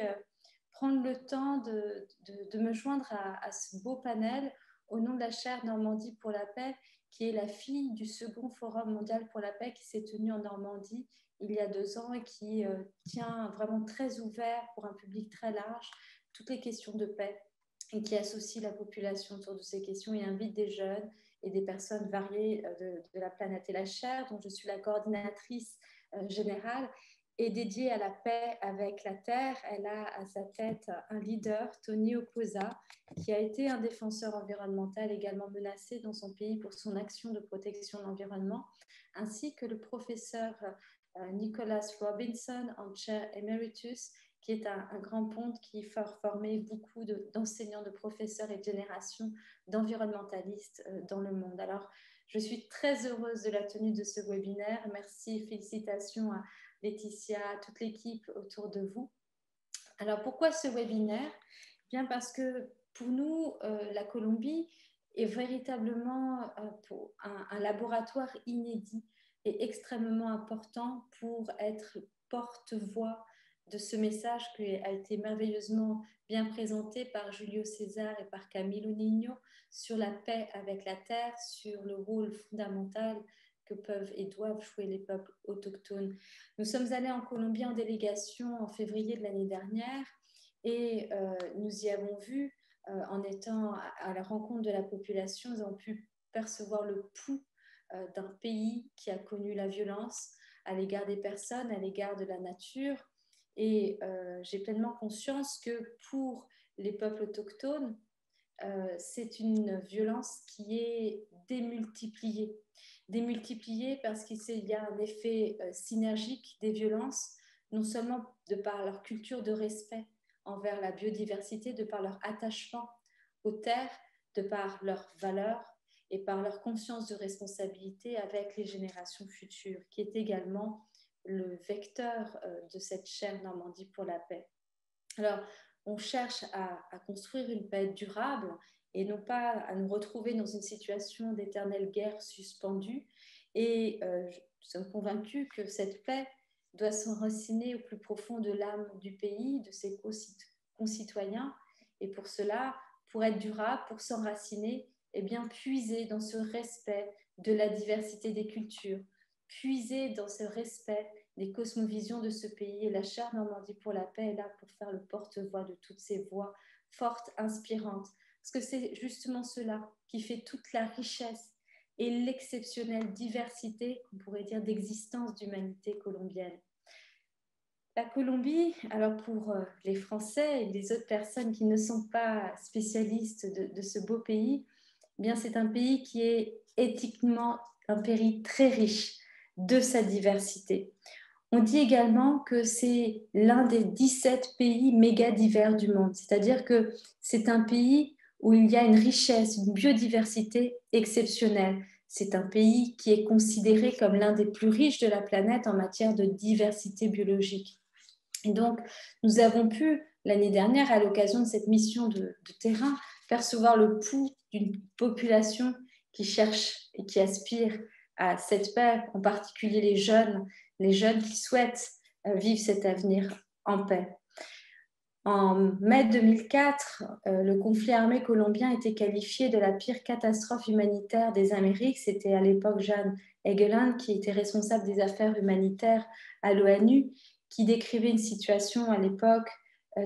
prendre le temps de me joindre à ce beau panel au nom de la chaire Normandie pour la paix, qui est la fille du second Forum mondial pour la paix qui s'est tenu en Normandie il y a 2 ans et qui tient vraiment très ouvert pour un public très large toutes les questions de paix et qui associe la population autour de ces questions et invite des jeunes et des personnes variées de la planète. Et la chaire, dont je suis la coordinatrice générale, est dédiée à la paix avec la Terre. Elle a à sa tête un leader, Tony Oposa, qui a été un défenseur environnemental également menacé dans son pays pour son action de protection de l'environnement, ainsi que le professeur Nicholas Robinson, en chair emeritus, qui est un grand ponte qui a formé beaucoup d'enseignants, de professeurs et de générations d'environnementalistes dans le monde. Alors, je suis très heureuse de la tenue de ce webinaire. Merci, félicitations à Laetitia, à toute l'équipe autour de vous. Alors, pourquoi ce webinaire? Bien parce que pour nous, la Colombie est véritablement un laboratoire inédit et extrêmement important pour être porte-voix de ce message qui a été merveilleusement bien présenté par Julio César et par Camilo Niño sur la paix avec la terre, sur le rôle fondamental que peuvent et doivent jouer les peuples autochtones. Nous sommes allés en Colombie en délégation en février de l'année dernière et nous y avons vu, en étant à la rencontre de la population, nous avons pu percevoir le pouls d'un pays qui a connu la violence à l'égard des personnes, à l'égard de la nature. Et j'ai pleinement conscience que pour les peuples autochtones, c'est une violence qui est démultipliée. Démultipliée parce qu'il y a un effet synergique des violences, non seulement de par leur culture de respect envers la biodiversité, de par leur attachement aux terres, de par leurs valeurs et par leur conscience de responsabilité avec les générations futures, qui est également le vecteur de cette chaire Normandie pour la paix. Alors, on cherche à construire une paix durable et non pas à nous retrouver dans une situation d'éternelle guerre suspendue. Et nous sommes convaincus que cette paix doit s'enraciner au plus profond de l'âme du pays, de ses concitoyens. Et pour cela, pour être durable, pour s'enraciner, eh bien, puiser dans ce respect de la diversité des cultures, puiser dans ce respect des cosmovisions de ce pays. Et la chaire Normandie pour la paix est là pour faire le porte-voix de toutes ces voix fortes, inspirantes. Parce que c'est justement cela qui fait toute la richesse et l'exceptionnelle diversité, on pourrait dire, d'existence d'humanité colombienne. La Colombie, alors pour les Français et les autres personnes qui ne sont pas spécialistes de ce beau pays, eh bien c'est un pays qui est éthiquement un pays très riche de sa diversité. On dit également que c'est l'un des 17 pays méga divers du monde, c'est-à-dire que c'est un pays où il y a une richesse, une biodiversité exceptionnelle. C'est un pays qui est considéré comme l'un des plus riches de la planète en matière de diversité biologique. Et donc, nous avons pu, l'année dernière, à l'occasion de cette mission de terrain, percevoir le pouls d'une population qui cherche et qui aspire à cette paix, en particulier les jeunes qui souhaitent vivre cet avenir en paix. En mai 2004, le conflit armé colombien était qualifié de la pire catastrophe humanitaire des Amériques. C'était à l'époque Jan Egeland, qui était responsable des affaires humanitaires à l'ONU, qui décrivait une situation à l'époque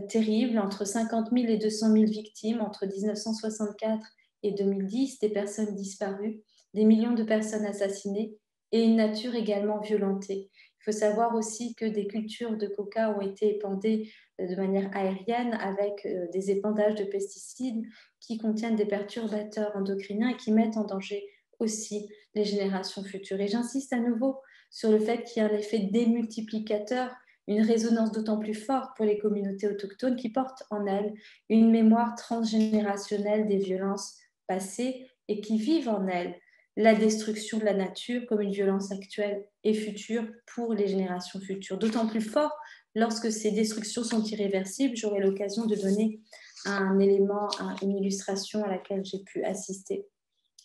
terrible, entre 50 000 et 200 000 victimes entre 1964 et 2010, des personnes disparues, des millions de personnes assassinées et une nature également violentée. Il faut savoir aussi que des cultures de coca ont été épandées de manière aérienne avec des épandages de pesticides qui contiennent des perturbateurs endocriniens et qui mettent en danger aussi les générations futures. Et j'insiste à nouveau sur le fait qu'il y a un effet démultiplicateur, une résonance d'autant plus forte pour les communautés autochtones qui portent en elles une mémoire transgénérationnelle des violences passées et qui vivent en elles la destruction de la nature comme une violence actuelle et future pour les générations futures. D'autant plus fort lorsque ces destructions sont irréversibles. J'aurai l'occasion de donner un élément, une illustration à laquelle j'ai pu assister.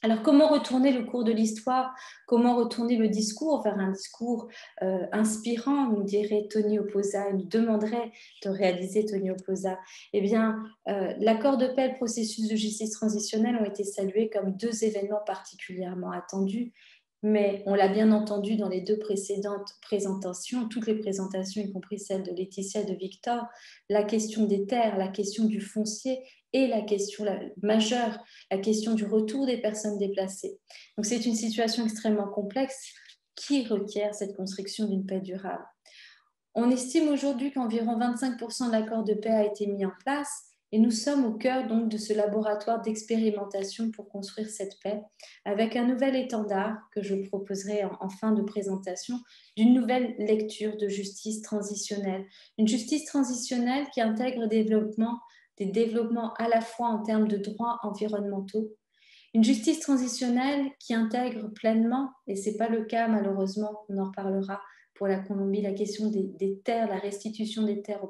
Alors, comment retourner le cours de l'histoire? Comment retourner le discours vers un discours inspirant, nous dirait Tony Oposa, nous demanderait de réaliser Tony Oposa? Eh bien, l'accord de paix et le processus de justice transitionnelle ont été salués comme deux événements particulièrement attendus. Mais on l'a bien entendu dans les deux précédentes présentations, toutes les présentations, y compris celle de Laetitia et de Victor, la question des terres, la question du foncier et la question majeure, la question du retour des personnes déplacées. Donc c'est une situation extrêmement complexe qui requiert cette construction d'une paix durable. On estime aujourd'hui qu'environ 25% de l'accord de paix a été mis en place et nous sommes au cœur donc de ce laboratoire d'expérimentation pour construire cette paix avec un nouvel étendard que je proposerai en fin de présentation d'une nouvelle lecture de justice transitionnelle. Une justice transitionnelle qui intègre des développements à la fois en termes de droits environnementaux, une justice transitionnelle qui intègre pleinement, et ce n'est pas le cas malheureusement, on en reparlera pour la Colombie, la question des terres, la restitution des terres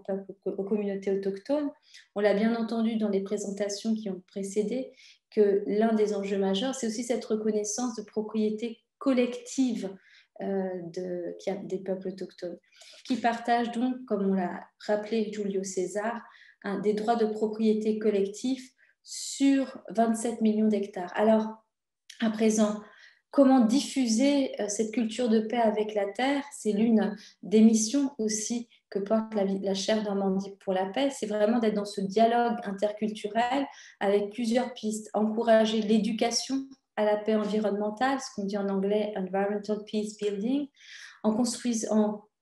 aux communautés autochtones. On l'a bien entendu dans les présentations qui ont précédé, que l'un des enjeux majeurs, c'est aussi cette reconnaissance de propriété collective des peuples autochtones, qui partagent donc, comme on l'a rappelé Julio César, des droits de propriété collectifs sur 27 millions d'hectares. Alors, à présent, comment diffuser cette culture de paix avec la terre? C'est l'une des missions aussi que porte la chaire Normandie pour la paix. C'est vraiment d'être dans ce dialogue interculturel avec plusieurs pistes. Encourager l'éducation à la paix environnementale, ce qu'on dit en anglais Environmental Peace Building, en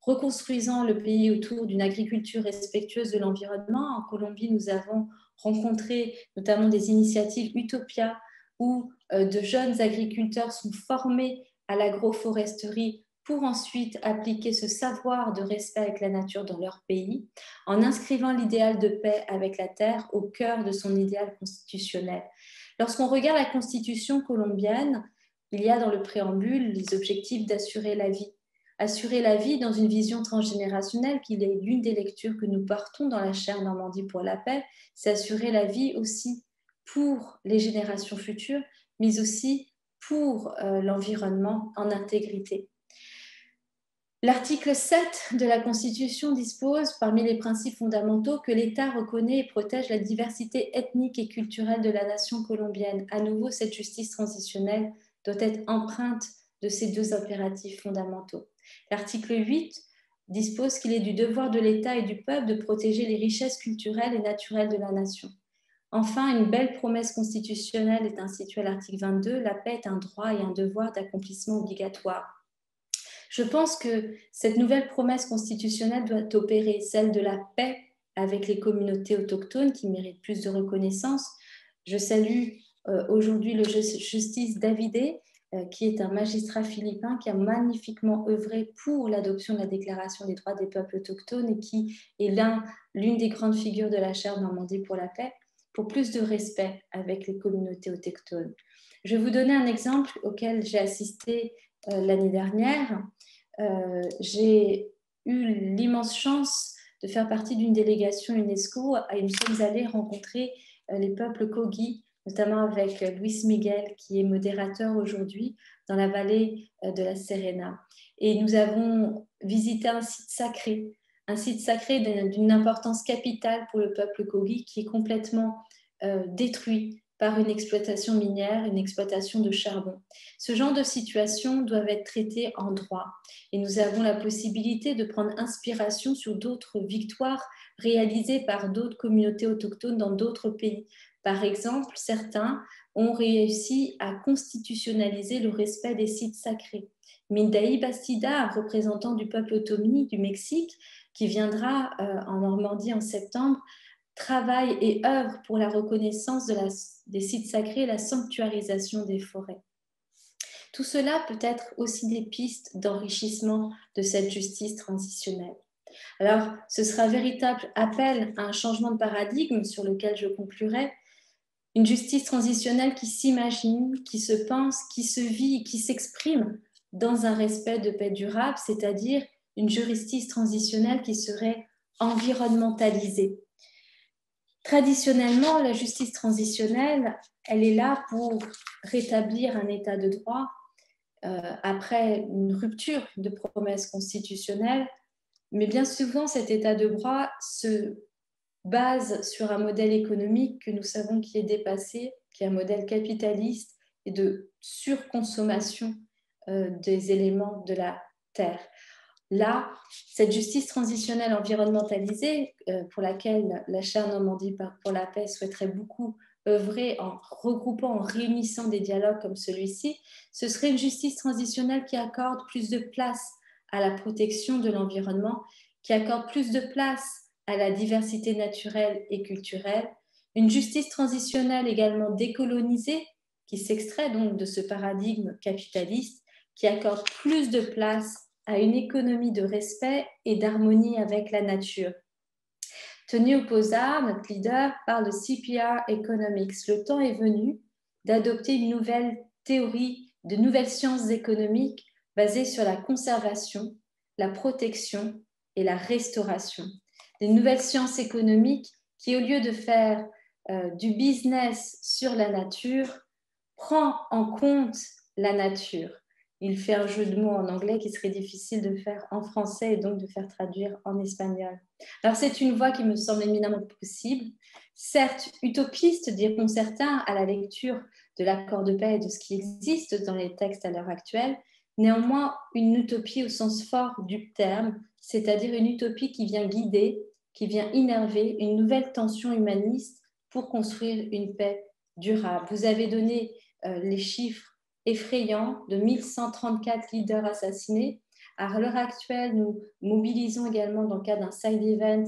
reconstruisant le pays autour d'une agriculture respectueuse de l'environnement. En Colombie, nous avons rencontré notamment des initiatives Utopia où de jeunes agriculteurs sont formés à l'agroforesterie pour ensuite appliquer ce savoir de respect avec la nature dans leur pays, en inscrivant l'idéal de paix avec la terre au cœur de son idéal constitutionnel. Lorsqu'on regarde la constitution colombienne, il y a dans le préambule les objectifs d'assurer la vie. Assurer la vie dans une vision transgénérationnelle, qui est l'une des lectures que nous portons dans la chaire Normandie pour la paix, c'est assurer la vie aussi pour les générations futures, mais aussi pour l'environnement en intégrité. L'article 7 de la Constitution dispose, parmi les principes fondamentaux, que l'État reconnaît et protège la diversité ethnique et culturelle de la nation colombienne. À nouveau, cette justice transitionnelle doit être empreinte de ces deux impératifs fondamentaux. L'article 8 dispose qu'il est du devoir de l'État et du peuple de protéger les richesses culturelles et naturelles de la nation. Enfin, une belle promesse constitutionnelle est instituée à l'article 22, la paix est un droit et un devoir d'accomplissement obligatoire. Je pense que cette nouvelle promesse constitutionnelle doit opérer, celle de la paix avec les communautés autochtones qui méritent plus de reconnaissance. Je salue aujourd'hui le Justice Davidé, qui est un magistrat philippin qui a magnifiquement œuvré pour l'adoption de la Déclaration des droits des peuples autochtones et qui est l'une des grandes figures de la chaire Normandie pour la paix, pour plus de respect avec les communautés autochtones. Je vais vous donner un exemple auquel j'ai assisté l'année dernière. J'ai eu l'immense chance de faire partie d'une délégation UNESCO et nous sommes allés rencontrer les peuples Kogi, notamment avec Luis Miguel, qui est modérateur aujourd'hui dans la vallée de la Serena. Et nous avons visité un site sacré d'une importance capitale pour le peuple Kogi, qui est complètement détruit par une exploitation minière, une exploitation de charbon. Ce genre de situations doivent être traitées en droit. Et nous avons la possibilité de prendre inspiration sur d'autres victoires réalisées par d'autres communautés autochtones dans d'autres pays. Par exemple, certains ont réussi à constitutionnaliser le respect des sites sacrés. Mindaï Bastida, un représentant du peuple Otomi du Mexique, qui viendra en Normandie en septembre, travaille et œuvre pour la reconnaissance des sites sacrés et la sanctuarisation des forêts. Tout cela peut être aussi des pistes d'enrichissement de cette justice transitionnelle. Alors, ce sera un véritable appel à un changement de paradigme sur lequel je conclurai. Une justice transitionnelle qui s'imagine, qui se pense, qui se vit, qui s'exprime dans un respect de paix durable, c'est-à-dire une justice transitionnelle qui serait environnementalisée. Traditionnellement, la justice transitionnelle, elle est là pour rétablir un état de droit après une rupture de promesses constitutionnelles, mais bien souvent cet état de droit se base sur un modèle économique que nous savons qui est dépassé, qui est un modèle capitaliste et de surconsommation des éléments de la terre. Là, cette justice transitionnelle environnementalisée, pour laquelle la chaire Normandie pour la paix souhaiterait beaucoup œuvrer en regroupant, en réunissant des dialogues comme celui-ci, ce serait une justice transitionnelle qui accorde plus de place à la protection de l'environnement, qui accorde plus de place à la diversité naturelle et culturelle, une justice transitionnelle également décolonisée, qui s'extrait donc de ce paradigme capitaliste, qui accorde plus de place à une économie de respect et d'harmonie avec la nature. Tony Oposa, notre leader, parle de CPR Economics. Le temps est venu d'adopter une nouvelle théorie, de nouvelles sciences économiques basées sur la conservation, la protection et la restauration. Des nouvelles sciences économiques qui, au lieu de faire du business sur la nature, prend en compte la nature. Il fait un jeu de mots en anglais qui serait difficile de faire en français et donc de faire traduire en espagnol. Alors c'est une voie qui me semble éminemment possible, certes utopiste, diront certains, à la lecture de l'accord de paix et de ce qui existe dans les textes à l'heure actuelle, néanmoins une utopie au sens fort du terme, c'est-à-dire une utopie qui vient guider, qui vient innerver une nouvelle tension humaniste pour construire une paix durable. Vous avez donné les chiffres effrayant de 1134 leaders assassinés. À l'heure actuelle, nous mobilisons également dans le cadre d'un side event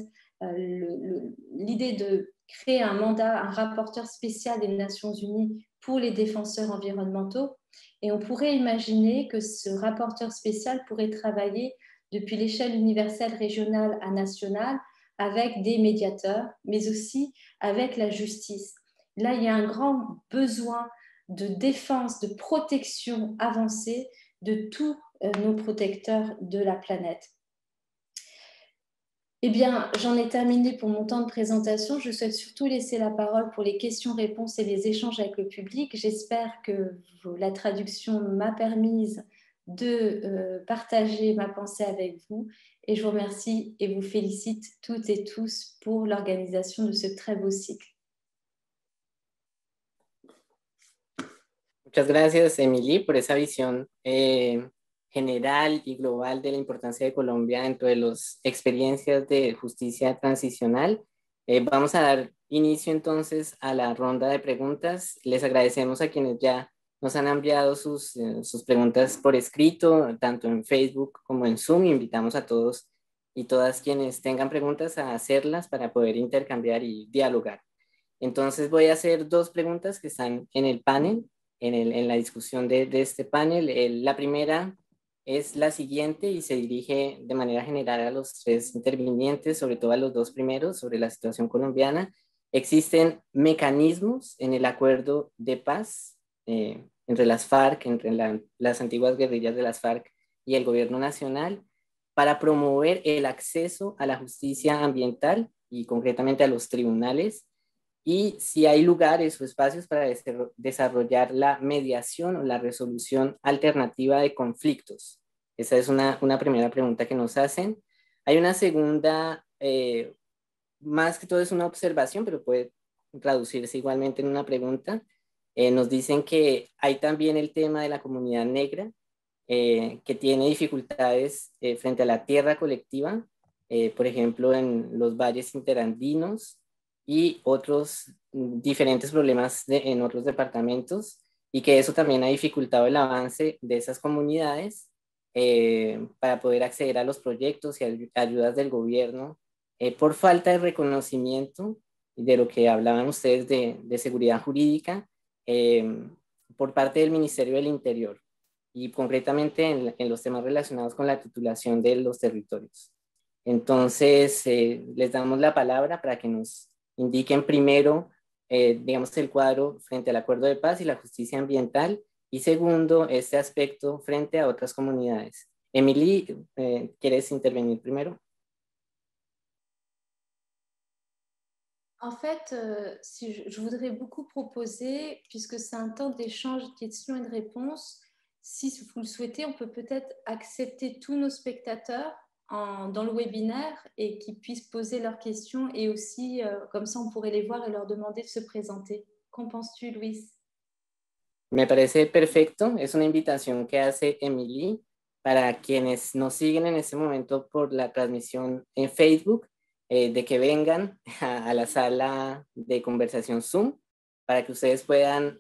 l'idée de créer un mandat, un rapporteur spécial des Nations Unies pour les défenseurs environnementaux. Et on pourrait imaginer que ce rapporteur spécial pourrait travailler depuis l'échelle universelle, régionale à nationale avec des médiateurs, mais aussi avec la justice. Là, il y a un grand besoin de défense, de protection avancée de tous nos protecteurs de la planète. Eh bien, j'en ai terminé pour mon temps de présentation. Je souhaite surtout laisser la parole pour les questions-réponses et les échanges avec le public. J'espère que la traduction m'a permise de partager ma pensée avec vous. Et je vous remercie et vous félicite toutes et tous pour l'organisation de ce très beau cycle. Muchas gracias, Emily, por esa visión general y global de la importancia de Colombia dentro de las experiencias de justicia transicional. Vamos a dar inicio entonces a la ronda de preguntas. Les agradecemos a quienes ya nos han enviado sus preguntas por escrito, tanto en Facebook como en Zoom. Invitamos a todos y todas quienes tengan preguntas a hacerlas para poder intercambiar y dialogar. Entonces voy a hacer dos preguntas que están en el panel. en la discusión de este panel. La primera es la siguiente y se dirige de manera general a los tres intervinientes, sobre todo a los dos primeros, sobre la situación colombiana. Existen mecanismos en el acuerdo de paz entre las FARC, entre las antiguas guerrillas de las FARC y el gobierno nacional, para promover el acceso a la justicia ambiental y concretamente a los tribunales, y si hay lugares o espacios para desarrollar la mediación o la resolución alternativa de conflictos. Esa es una primera pregunta que nos hacen. Hay una segunda, más que todo es una observación, pero puede traducirse igualmente en una pregunta. Nos dicen que hay también el tema de la comunidad negra, que tiene dificultades frente a la tierra colectiva, por ejemplo, en los valles interandinos, y otros diferentes problemas en otros departamentos, y que eso también ha dificultado el avance de esas comunidades para poder acceder a los proyectos y ayudas del gobierno por falta de reconocimiento de lo que hablaban ustedes de seguridad jurídica por parte del Ministerio del Interior y concretamente en los temas relacionados con la titulación de los territorios. Entonces, les damos la palabra para que nos indiquen primero, digamos, el cuadro frente al acuerdo de paz y la justicia ambiental, y segundo, este aspecto frente a otras comunidades. Emily, ¿quieres intervenir primero? En fait, si je voudrais beaucoup proposer, puisque c'est un temps d'échange, de questions et de réponses, si vous le souhaitez, on peut peut-être accepter tous nos spectateurs dans le webinaire et qu'ils puissent poser leurs questions, et aussi, comme ça, on pourrait les voir et leur demander de se présenter. ¿Qu'en penses-tu, Luis? Me parece perfecto. Es una invitación que hace Emily para quienes nos siguen en este momento por la transmisión en Facebook, de que vengan a la sala de conversación Zoom para que ustedes puedan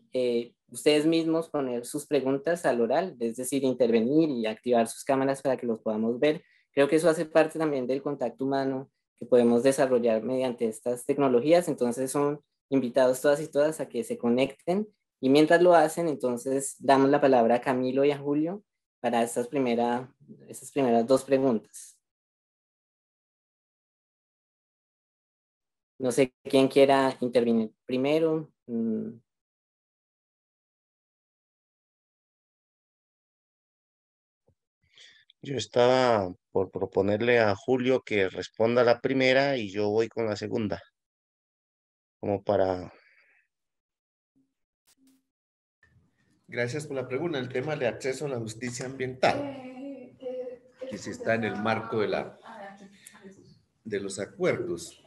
ustedes mismos poner sus preguntas al oral, es decir, intervenir y activar sus cámaras para que los podamos ver. Creo que eso hace parte también del contacto humano que podemos desarrollar mediante estas tecnologías. Entonces son invitados todas y todas a que se conecten, y mientras lo hacen, entonces damos la palabra a Camilo y a Julio para estas primeras dos preguntas. No sé quién quiera intervenir primero. Yo estaba por proponerle a Julio que responda la primera y yo voy con la segunda, como para... Gracias por la pregunta. El tema de acceso a la justicia ambiental, que si está en el marco de los acuerdos.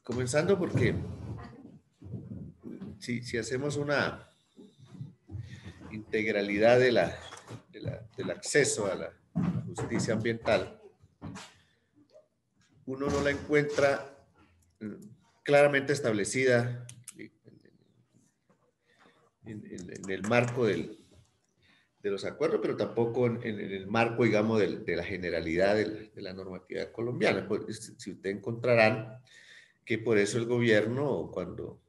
Comenzando porque si hacemos una integralidad del acceso a la justicia ambiental, uno no la encuentra claramente establecida en el marco de los acuerdos, pero tampoco en el marco, digamos, de la generalidad de la normatividad colombiana. Pues, si ustedes encontrarán que por eso el gobierno, cuando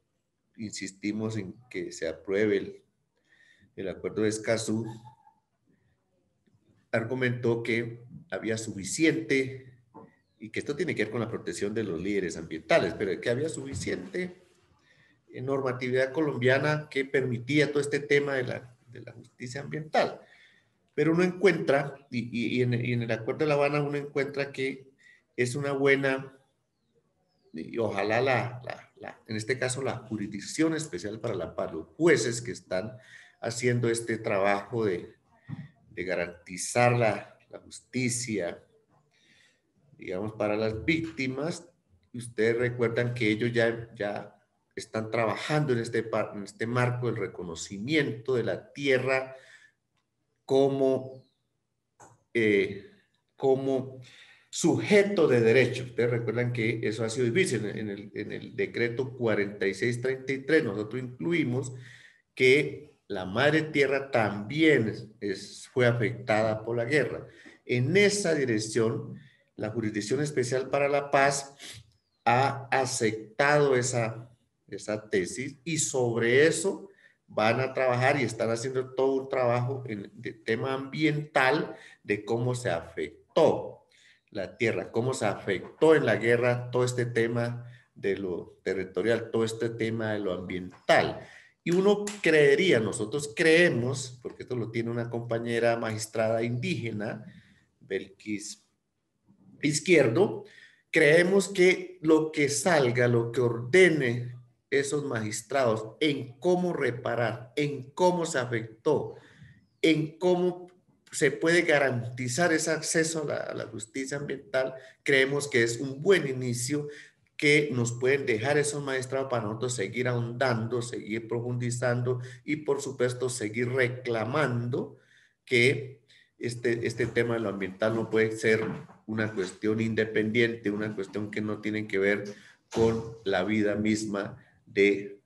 insistimos en que se apruebe el acuerdo de Escazú, argumentó que había suficiente, y que esto tiene que ver con la protección de los líderes ambientales, pero que había suficiente normatividad colombiana que permitía todo este tema de la justicia ambiental. Pero uno encuentra, y en el Acuerdo de La Habana uno encuentra que es una buena, y ojalá en este caso la Jurisdicción Especial para la Paz, los jueces que están haciendo este trabajo de garantizar la justicia, digamos, para las víctimas. Ustedes recuerdan que ellos ya están trabajando en este marco del reconocimiento de la tierra como sujeto de derecho. Ustedes recuerdan que eso ha sido difícil. En el decreto 4633 nosotros incluimos que la madre tierra también fue afectada por la guerra. En esa dirección, la Jurisdicción Especial para la Paz ha aceptado esa esa tesis, y sobre eso van a trabajar y están haciendo todo un trabajo de tema ambiental de cómo se afectó la tierra, cómo se afectó en la guerra todo este tema de lo territorial, todo este tema de lo ambiental. Y uno creería, nosotros creemos, porque esto lo tiene una compañera magistrada indígena, Belkis Izquierdo, creemos que lo que salga, lo que ordene esos magistrados en cómo reparar, en cómo se afectó, en cómo se puede garantizar ese acceso a la justicia ambiental, creemos que es un buen inicio que nos pueden dejar esos magistrados para nosotros seguir ahondando, seguir profundizando y por supuesto seguir reclamando que este tema de lo ambiental no puede ser una cuestión independiente, una cuestión que no tiene que ver con la vida misma de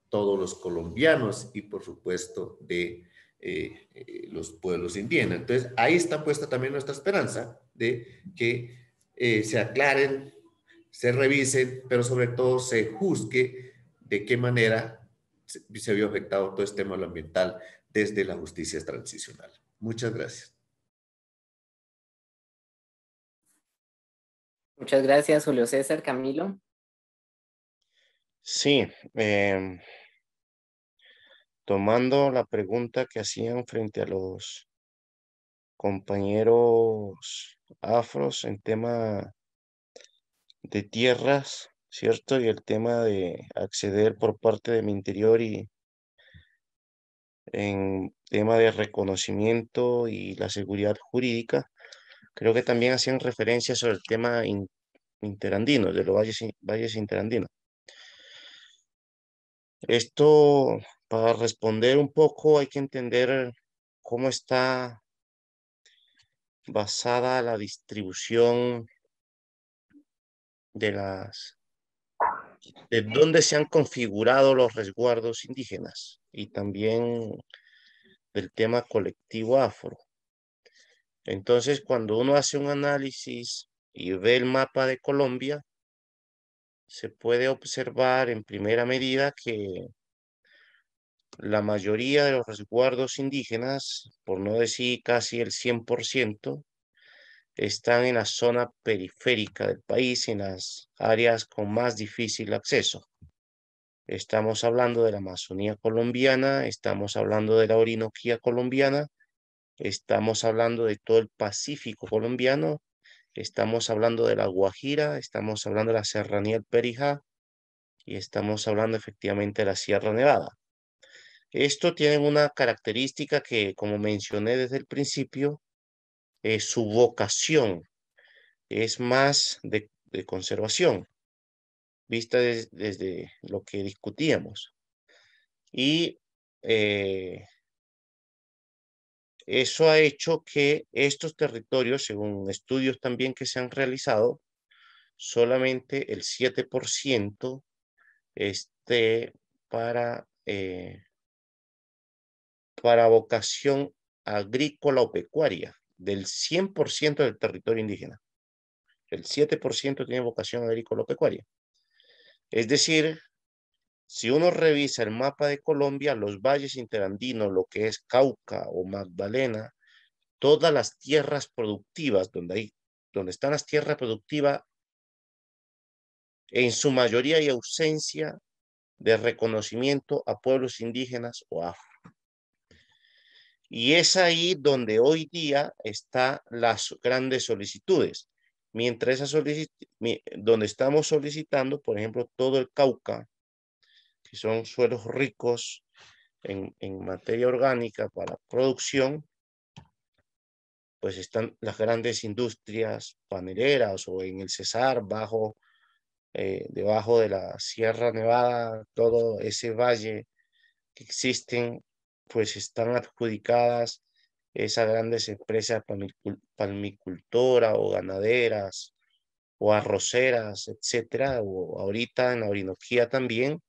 todos los colombianos y por supuesto de los pueblos indígenas. Entonces ahí está puesta también nuestra esperanza de que se aclaren, se revisen, pero sobre todo se juzgue de qué manera se vio afectado todo este tema ambiental desde la justicia transicional. Muchas gracias. Muchas gracias, Julio César. Camilo. Sí, tomando la pregunta que hacían frente a los compañeros afros en tema de tierras, ¿cierto? Y el tema de acceder por parte de mi interior y en tema de reconocimiento y la seguridad jurídica, creo que también hacían referencia sobre el tema interandino, de los valles interandinos. Esto, para responder un poco, hay que entender cómo está basada la distribución de de dónde se han configurado los resguardos indígenas y también del tema colectivo afro. Entonces, cuando uno hace un análisis y ve el mapa de Colombia, se puede observar en primera medida que la mayoría de los resguardos indígenas, por no decir casi el 100%, están en la zona periférica del país, en las áreas con más difícil acceso. Estamos hablando de la Amazonía colombiana, estamos hablando de la Orinoquía colombiana, estamos hablando de todo el Pacífico colombiano, estamos hablando de la Guajira, estamos hablando de la Serranía del Perijá y estamos hablando efectivamente de la Sierra Nevada. Esto tiene una característica que, como mencioné desde el principio, su vocación es más de conservación, vista desde lo que discutíamos. Y eso ha hecho que estos territorios, según estudios también que se han realizado, solamente el 7% esté para vocación agrícola o pecuaria, del 100% del territorio indígena. El 7% tiene vocación agrícola o pecuaria. Es decir, si uno revisa el mapa de Colombia, los valles interandinos, lo que es Cauca o Magdalena, todas las tierras productivas, donde están las tierras productivas, en su mayoría hay ausencia de reconocimiento a pueblos indígenas o afro. Y es ahí donde hoy día están las grandes solicitudes. Mientras donde estamos solicitando, por ejemplo, todo el Cauca, que son suelos ricos en materia orgánica para producción, pues están las grandes industrias paneleras o en el Cesar, debajo de la Sierra Nevada, todo ese valle que existen, pues están adjudicadas esas grandes empresas palmicultoras o ganaderas o arroceras, etcétera, o ahorita en la Orinoquía también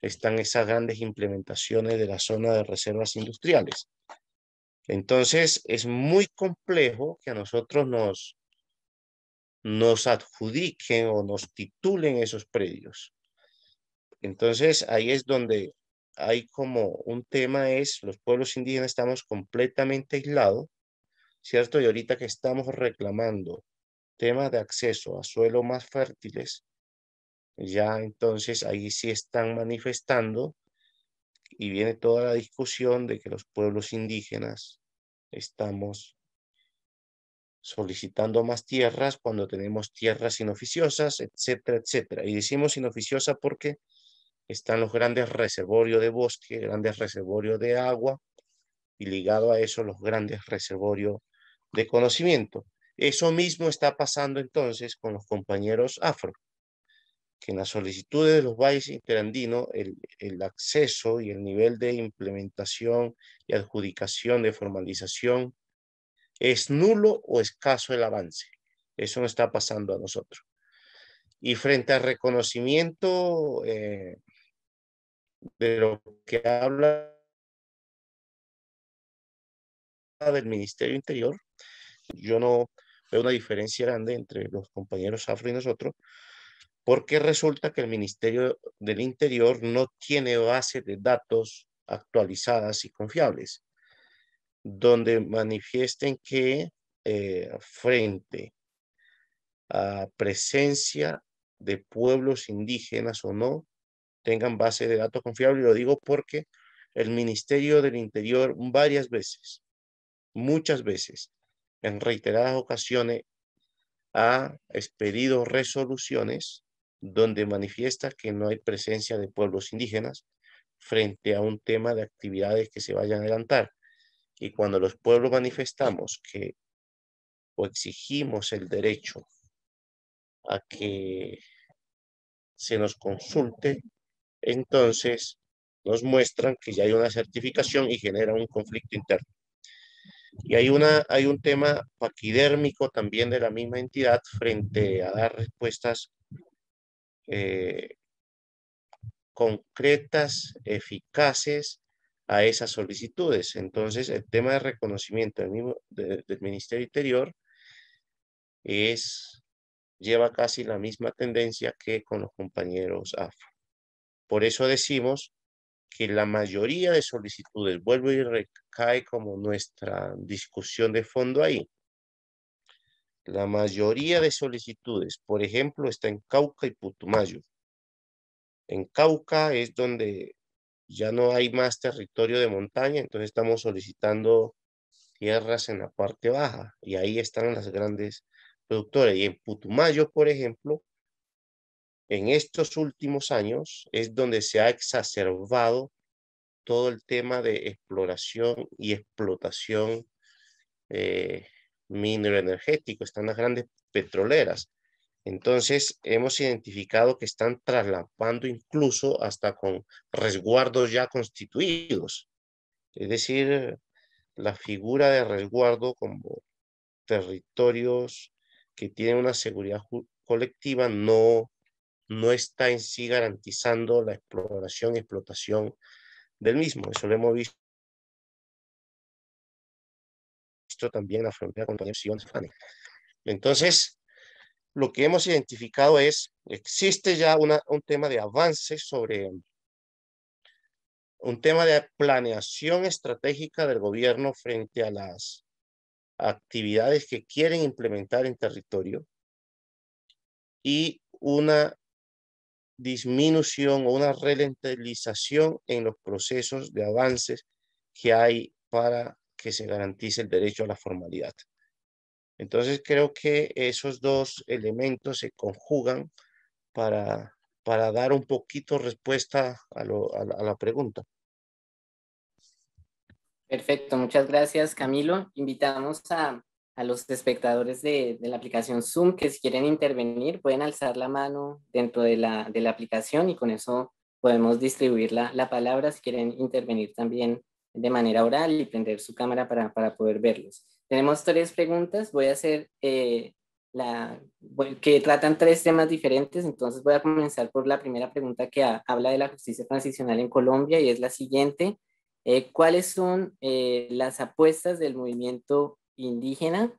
están esas grandes implementaciones de la zona de reservas industriales. Entonces, es muy complejo que a nosotros nos adjudiquen o nos titulen esos predios. Entonces, ahí es donde hay como un tema es, los pueblos indígenas estamos completamente aislados, ¿cierto? Y ahorita que estamos reclamando temas de acceso a suelos más fértiles, ya entonces ahí sí están manifestando y viene toda la discusión de que los pueblos indígenas estamos solicitando más tierras cuando tenemos tierras inoficiosas, etcétera, etcétera. Y decimos inoficiosa porque están los grandes reservorios de bosque, grandes reservorios de agua y ligado a eso los grandes reservorios de conocimiento. Eso mismo está pasando entonces con los compañeros afro, que en las solicitudes de los valles interandinos el acceso y el nivel de implementación y adjudicación de formalización es nulo o escaso el avance. Eso no está pasando a nosotros. Y frente al reconocimiento de lo que habla del Ministerio Interior, yo no veo una diferencia grande entre los compañeros afro y nosotros, porque resulta que el Ministerio del Interior no tiene bases de datos actualizadas y confiables, donde manifiesten que frente a presencia de pueblos indígenas o no, tengan base de datos confiables. Lo digo porque el Ministerio del Interior varias veces, muchas veces, en reiteradas ocasiones, ha expedido resoluciones donde manifiesta que no hay presencia de pueblos indígenas frente a un tema de actividades que se vayan a adelantar. Y cuando los pueblos manifestamos que o exigimos el derecho a que se nos consulte, entonces nos muestran que ya hay una certificación y genera un conflicto interno. Y hay un tema paquidérmico también de la misma entidad frente a dar respuestas concretas, eficaces a esas solicitudes. Entonces, el tema de reconocimiento del Ministerio Interior lleva casi la misma tendencia que con los compañeros afro. Por eso decimos que la mayoría de solicitudes, vuelvo y recae como nuestra discusión de fondo ahí. La mayoría de solicitudes, por ejemplo, está en Cauca y Putumayo. En Cauca es donde ya no hay más territorio de montaña, entonces estamos solicitando tierras en la parte baja y ahí están las grandes productoras. Y en Putumayo, por ejemplo, en estos últimos años es donde se ha exacerbado todo el tema de exploración y explotación mineroenergético, están las grandes petroleras. Entonces, hemos identificado que están traslapando incluso hasta con resguardos ya constituidos. Es decir, la figura de resguardo como territorios que tienen una seguridad colectiva no está en sí garantizando la exploración y explotación del mismo. Eso lo hemos visto también en la frontera con Sion. Entonces, lo que hemos identificado existe ya un tema de avance sobre un tema de planeación estratégica del gobierno frente a las actividades que quieren implementar en territorio y una disminución o una ralentización en los procesos de avances que hay para que se garantice el derecho a la formalidad. Entonces creo que esos dos elementos se conjugan para dar un poquito respuesta a la pregunta. Perfecto, muchas gracias, Camilo. Invitamos a los espectadores de la aplicación Zoom que si quieren intervenir pueden alzar la mano dentro de la aplicación y con eso podemos distribuir la palabra si quieren intervenir también de manera oral y prender su cámara para poder verlos. Tenemos 3 preguntas, voy a hacer que tratan 3 temas diferentes, entonces voy a comenzar por la primera pregunta que habla de la justicia transicional en Colombia y es la siguiente. ¿Cuáles son las apuestas del movimiento indígena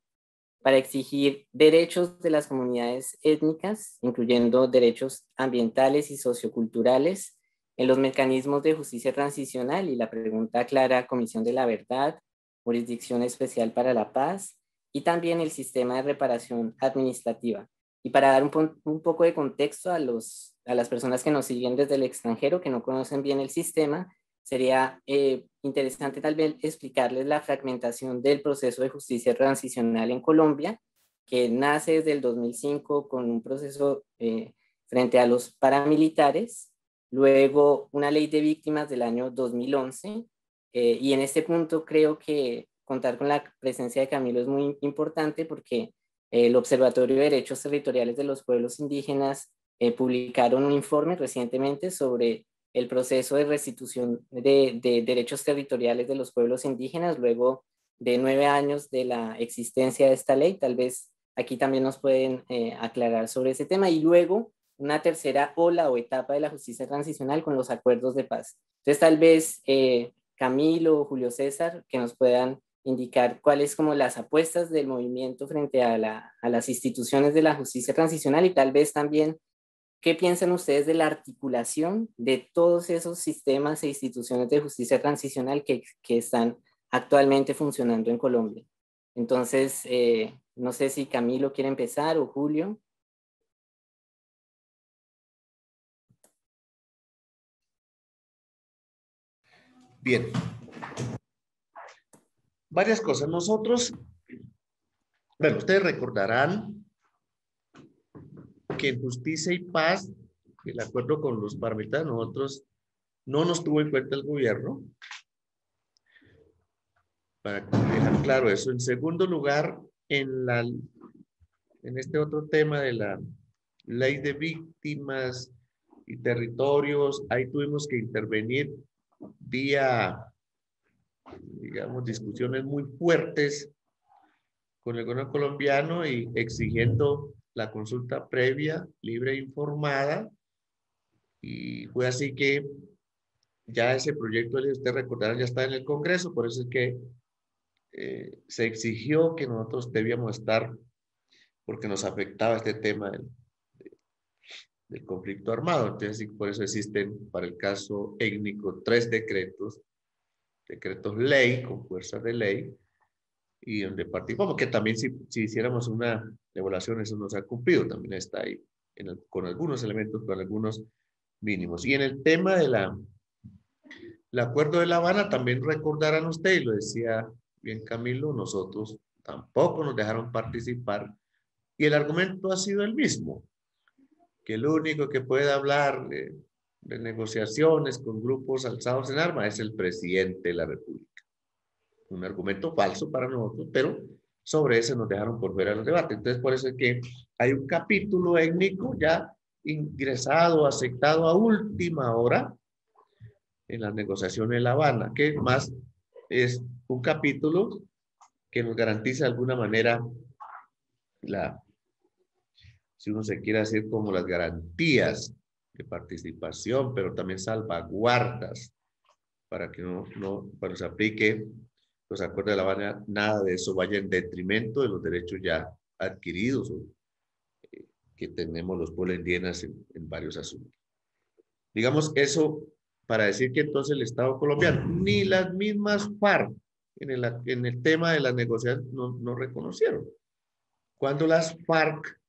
para exigir derechos de las comunidades étnicas, incluyendo derechos ambientales y socioculturales, en los mecanismos de justicia transicional y la pregunta clara, Comisión de la Verdad, Jurisdicción Especial para la Paz y también el sistema de reparación administrativa. Y para dar un poco de contexto a las personas que nos siguen desde el extranjero, que no conocen bien el sistema, sería interesante tal vez explicarles la fragmentación del proceso de justicia transicional en Colombia, que nace desde el 2005 con un proceso frente a los paramilitares, luego una ley de víctimas del año 2011, y en este punto creo que contar con la presencia de Camilo es muy importante porque el Observatorio de Derechos Territoriales de los Pueblos Indígenas publicaron un informe recientemente sobre el proceso de restitución de derechos territoriales de los pueblos indígenas luego de 9 años de la existencia de esta ley. Tal vez aquí también nos pueden aclarar sobre ese tema. Y luego una tercera ola o etapa de la justicia transicional con los acuerdos de paz. Entonces tal vez Camilo o Julio César que nos puedan indicar cuáles como las apuestas del movimiento frente a las instituciones de la justicia transicional y tal vez también qué piensan ustedes de la articulación de todos esos sistemas e instituciones de justicia transicional que están actualmente funcionando en Colombia. Entonces, no sé si Camilo quiere empezar o Julio. Bien. Varias cosas. Nosotros, bueno, ustedes recordarán que en Justicia y Paz, el acuerdo con los paramilitares, nosotros no nos tuvo en cuenta el gobierno. Para dejar claro eso. En segundo lugar, en este otro tema de la ley de víctimas y territorios, ahí tuvimos que intervenir vía, digamos, discusiones muy fuertes con el gobierno colombiano y exigiendo la consulta previa, libre e informada. Y fue así que ya ese proyecto, ustedes recordarán, ya está en el Congreso, por eso es que se exigió que nosotros debíamos estar, porque nos afectaba este tema del conflicto armado. Entonces, por eso existen para el caso étnico 3 decretos ley, con fuerza de ley, y donde participamos, que también si hiciéramos una evaluación, eso no se ha cumplido, también está ahí, con algunos elementos, con algunos mínimos. Y en el tema de el acuerdo de La Habana, también recordarán ustedes, lo decía bien Camilo, nosotros tampoco nos dejaron participar, y el argumento ha sido el mismo, que el único que puede hablar de negociaciones con grupos alzados en armas es el presidente de la República. Un argumento falso para nosotros, pero sobre ese nos dejaron por fuera del debate. Entonces, por eso es que hay un capítulo étnico ya ingresado, aceptado a última hora en las negociaciones de La Habana, que más es un capítulo que nos garantiza de alguna manera si uno se quiere hacer como las garantías de participación, pero también salvaguardas para que cuando se aplique los acuerdos de La Habana, nada de eso vaya en detrimento de los derechos ya adquiridos que tenemos los pueblos indígenas en varios asuntos. Digamos eso para decir que entonces el Estado colombiano, ni las mismas FARC en el tema de las negociaciones no reconocieron. Cuando las FARC,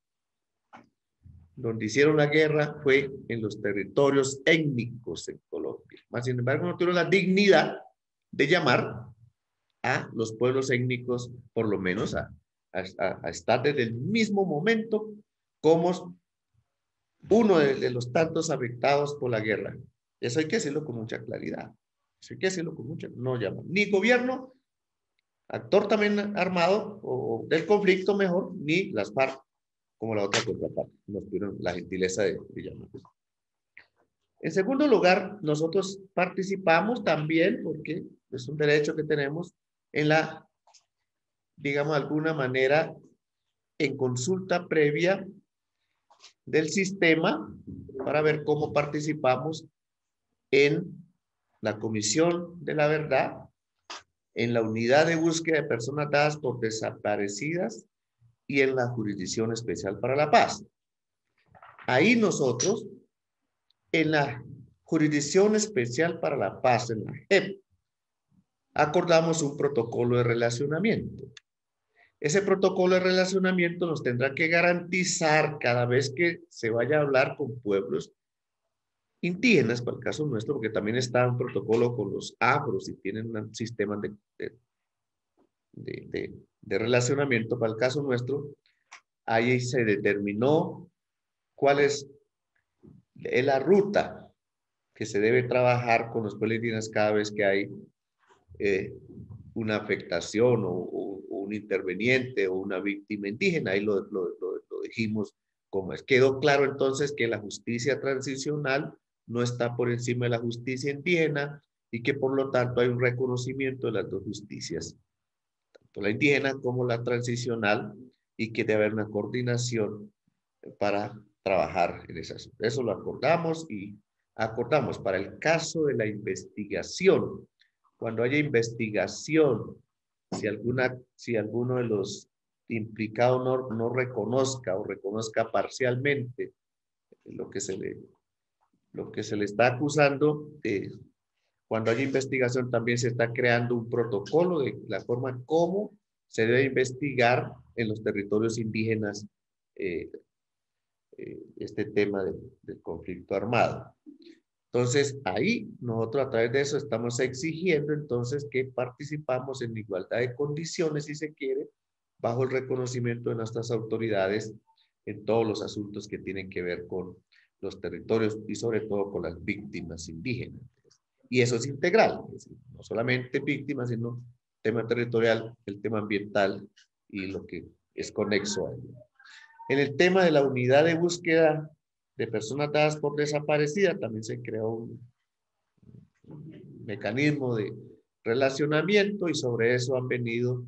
donde hicieron la guerra, fue en los territorios étnicos en Colombia. Más sin embargo, no tuvieron la dignidad de llamar a los pueblos étnicos, por lo menos a estar desde el mismo momento como uno de los tantos afectados por la guerra. Eso hay que decirlo con mucha claridad. Eso hay que decirlo con mucha, no llaman ni gobierno, actor también armado o del conflicto mejor, ni las FARC como la otra contraparte. Nos tuvieron la gentileza de llamar. En segundo lugar, nosotros participamos también, porque es un derecho que tenemos, en digamos, de alguna manera, en consulta previa del sistema para ver cómo participamos en la Comisión de la Verdad, en la Unidad de Búsqueda de Personas Dadas por Desaparecidas y en la Jurisdicción Especial para la Paz. Ahí nosotros, en la Jurisdicción Especial para la Paz en la JEP, acordamos un protocolo de relacionamiento. Ese protocolo de relacionamiento nos tendrá que garantizar cada vez que se vaya a hablar con pueblos indígenas, para el caso nuestro, porque también está un protocolo con los afros y tienen un sistema de relacionamiento. Para el caso nuestro, ahí se determinó cuál es la ruta que se debe trabajar con los pueblos indígenas cada vez que hay una afectación o un interveniente o una víctima indígena. Ahí lo dijimos como es. Quedó claro entonces que la justicia transicional no está por encima de la justicia indígena y que por lo tanto hay un reconocimiento de las dos justicias, tanto la indígena como la transicional, y que debe haber una coordinación para trabajar en esas. Eso lo acordamos y acordamos para el caso de la investigación. Cuando haya investigación, si alguno de los implicados no reconozca o reconozca parcialmente lo que se le está acusando, cuando haya investigación también se está creando un protocolo de la forma como se debe investigar en los territorios indígenas este tema del conflicto armado. Entonces, ahí nosotros a través de eso estamos exigiendo entonces que participamos en igualdad de condiciones, si se quiere, bajo el reconocimiento de nuestras autoridades en todos los asuntos que tienen que ver con los territorios y sobre todo con las víctimas indígenas. Y eso es integral, es decir, no solamente víctimas, sino tema territorial, el tema ambiental y lo que es conexo a ello. En el tema de la unidad de búsqueda de personas dadas por desaparecidas, también se creó un mecanismo de relacionamiento y sobre eso han venido,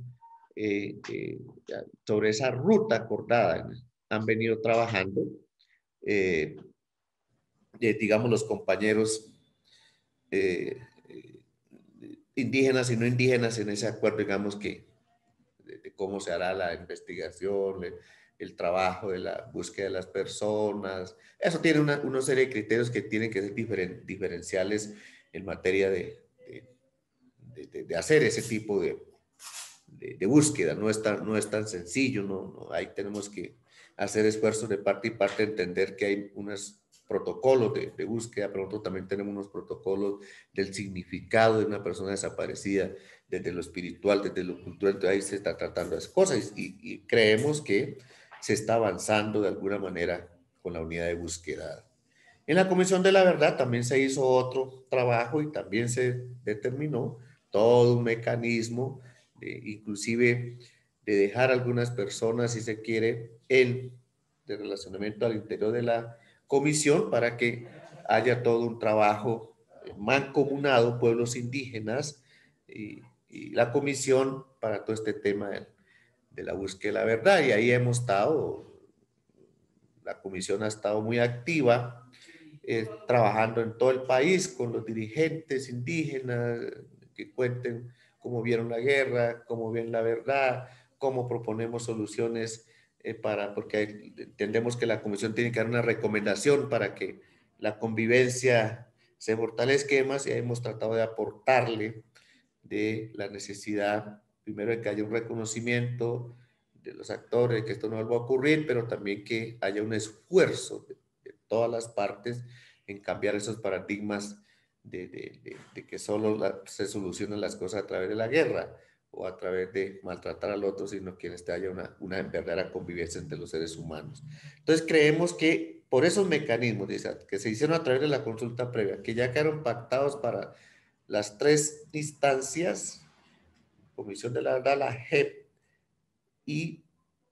sobre esa ruta acordada, han venido trabajando, digamos, los compañeros indígenas y no indígenas en ese acuerdo, digamos, que de cómo se hará la investigación, el trabajo de la búsqueda de las personas. Eso tiene una serie de criterios que tienen que ser diferenciales en materia de hacer ese tipo de búsqueda. No es tan sencillo, ahí tenemos que hacer esfuerzos de parte y parte, entender que hay unos protocolos de búsqueda, pero nosotros también tenemos unos protocolos del significado de una persona desaparecida, desde lo espiritual, desde lo cultural. Entonces ahí se está tratando esas cosas y creemos que se está avanzando de alguna manera con la unidad de búsqueda. En la Comisión de la Verdad también se hizo otro trabajo y también se determinó todo un mecanismo, inclusive de dejar algunas personas, si se quiere, de relacionamiento al interior de la comisión para que haya todo un trabajo mancomunado, pueblos indígenas y la comisión para todo este tema de la búsqueda de la verdad. Y ahí hemos estado, la comisión ha estado muy activa, trabajando en todo el país con los dirigentes indígenas que cuenten cómo vieron la guerra, cómo ven la verdad, cómo proponemos soluciones porque entendemos que la comisión tiene que dar una recomendación para que la convivencia se fortalezca más, y hemos tratado de aportarle de la necesidad, primero, de que haya un reconocimiento de los actores, que esto no vuelva a ocurrir, pero también que haya un esfuerzo de todas las partes en cambiar esos paradigmas de que solo se solucionan las cosas a través de la guerra o a través de maltratar al otro, sino que haya una verdadera convivencia entre los seres humanos. Entonces creemos que por esos mecanismos que se hicieron a través de la consulta previa, que ya quedaron pactados para las tres instancias, Comisión de la Verdad, la JEP y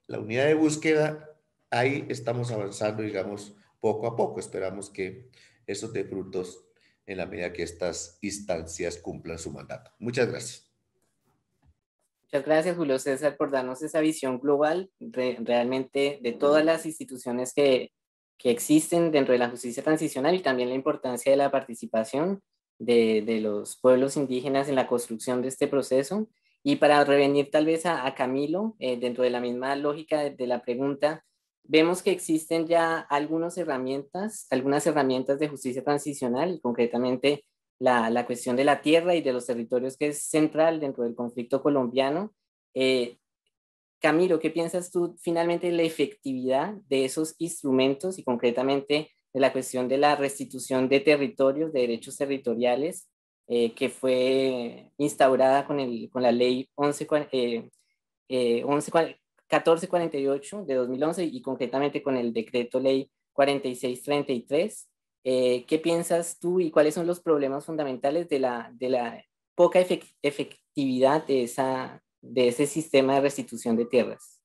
la unidad de búsqueda, ahí estamos avanzando, digamos, poco a poco. Esperamos que eso dé frutos en la medida que estas instancias cumplan su mandato. Muchas gracias. Muchas gracias, Julio César, por darnos esa visión global realmente de todas las instituciones que existen dentro de la justicia transicional y también la importancia de la participación de los pueblos indígenas en la construcción de este proceso. Y para revenir tal vez a Camilo, dentro de la misma lógica de la pregunta, vemos que existen ya algunas herramientas de justicia transicional, y concretamente la cuestión de la tierra y de los territorios, que es central dentro del conflicto colombiano. Camilo, ¿qué piensas tú finalmente de la efectividad de esos instrumentos y concretamente de la cuestión de la restitución de territorios, de derechos territoriales, que fue instaurada con la ley 1448 de 2011 y concretamente con el decreto ley 4633? ¿Qué piensas tú y cuáles son los problemas fundamentales de la poca efectividad de ese sistema de restitución de tierras?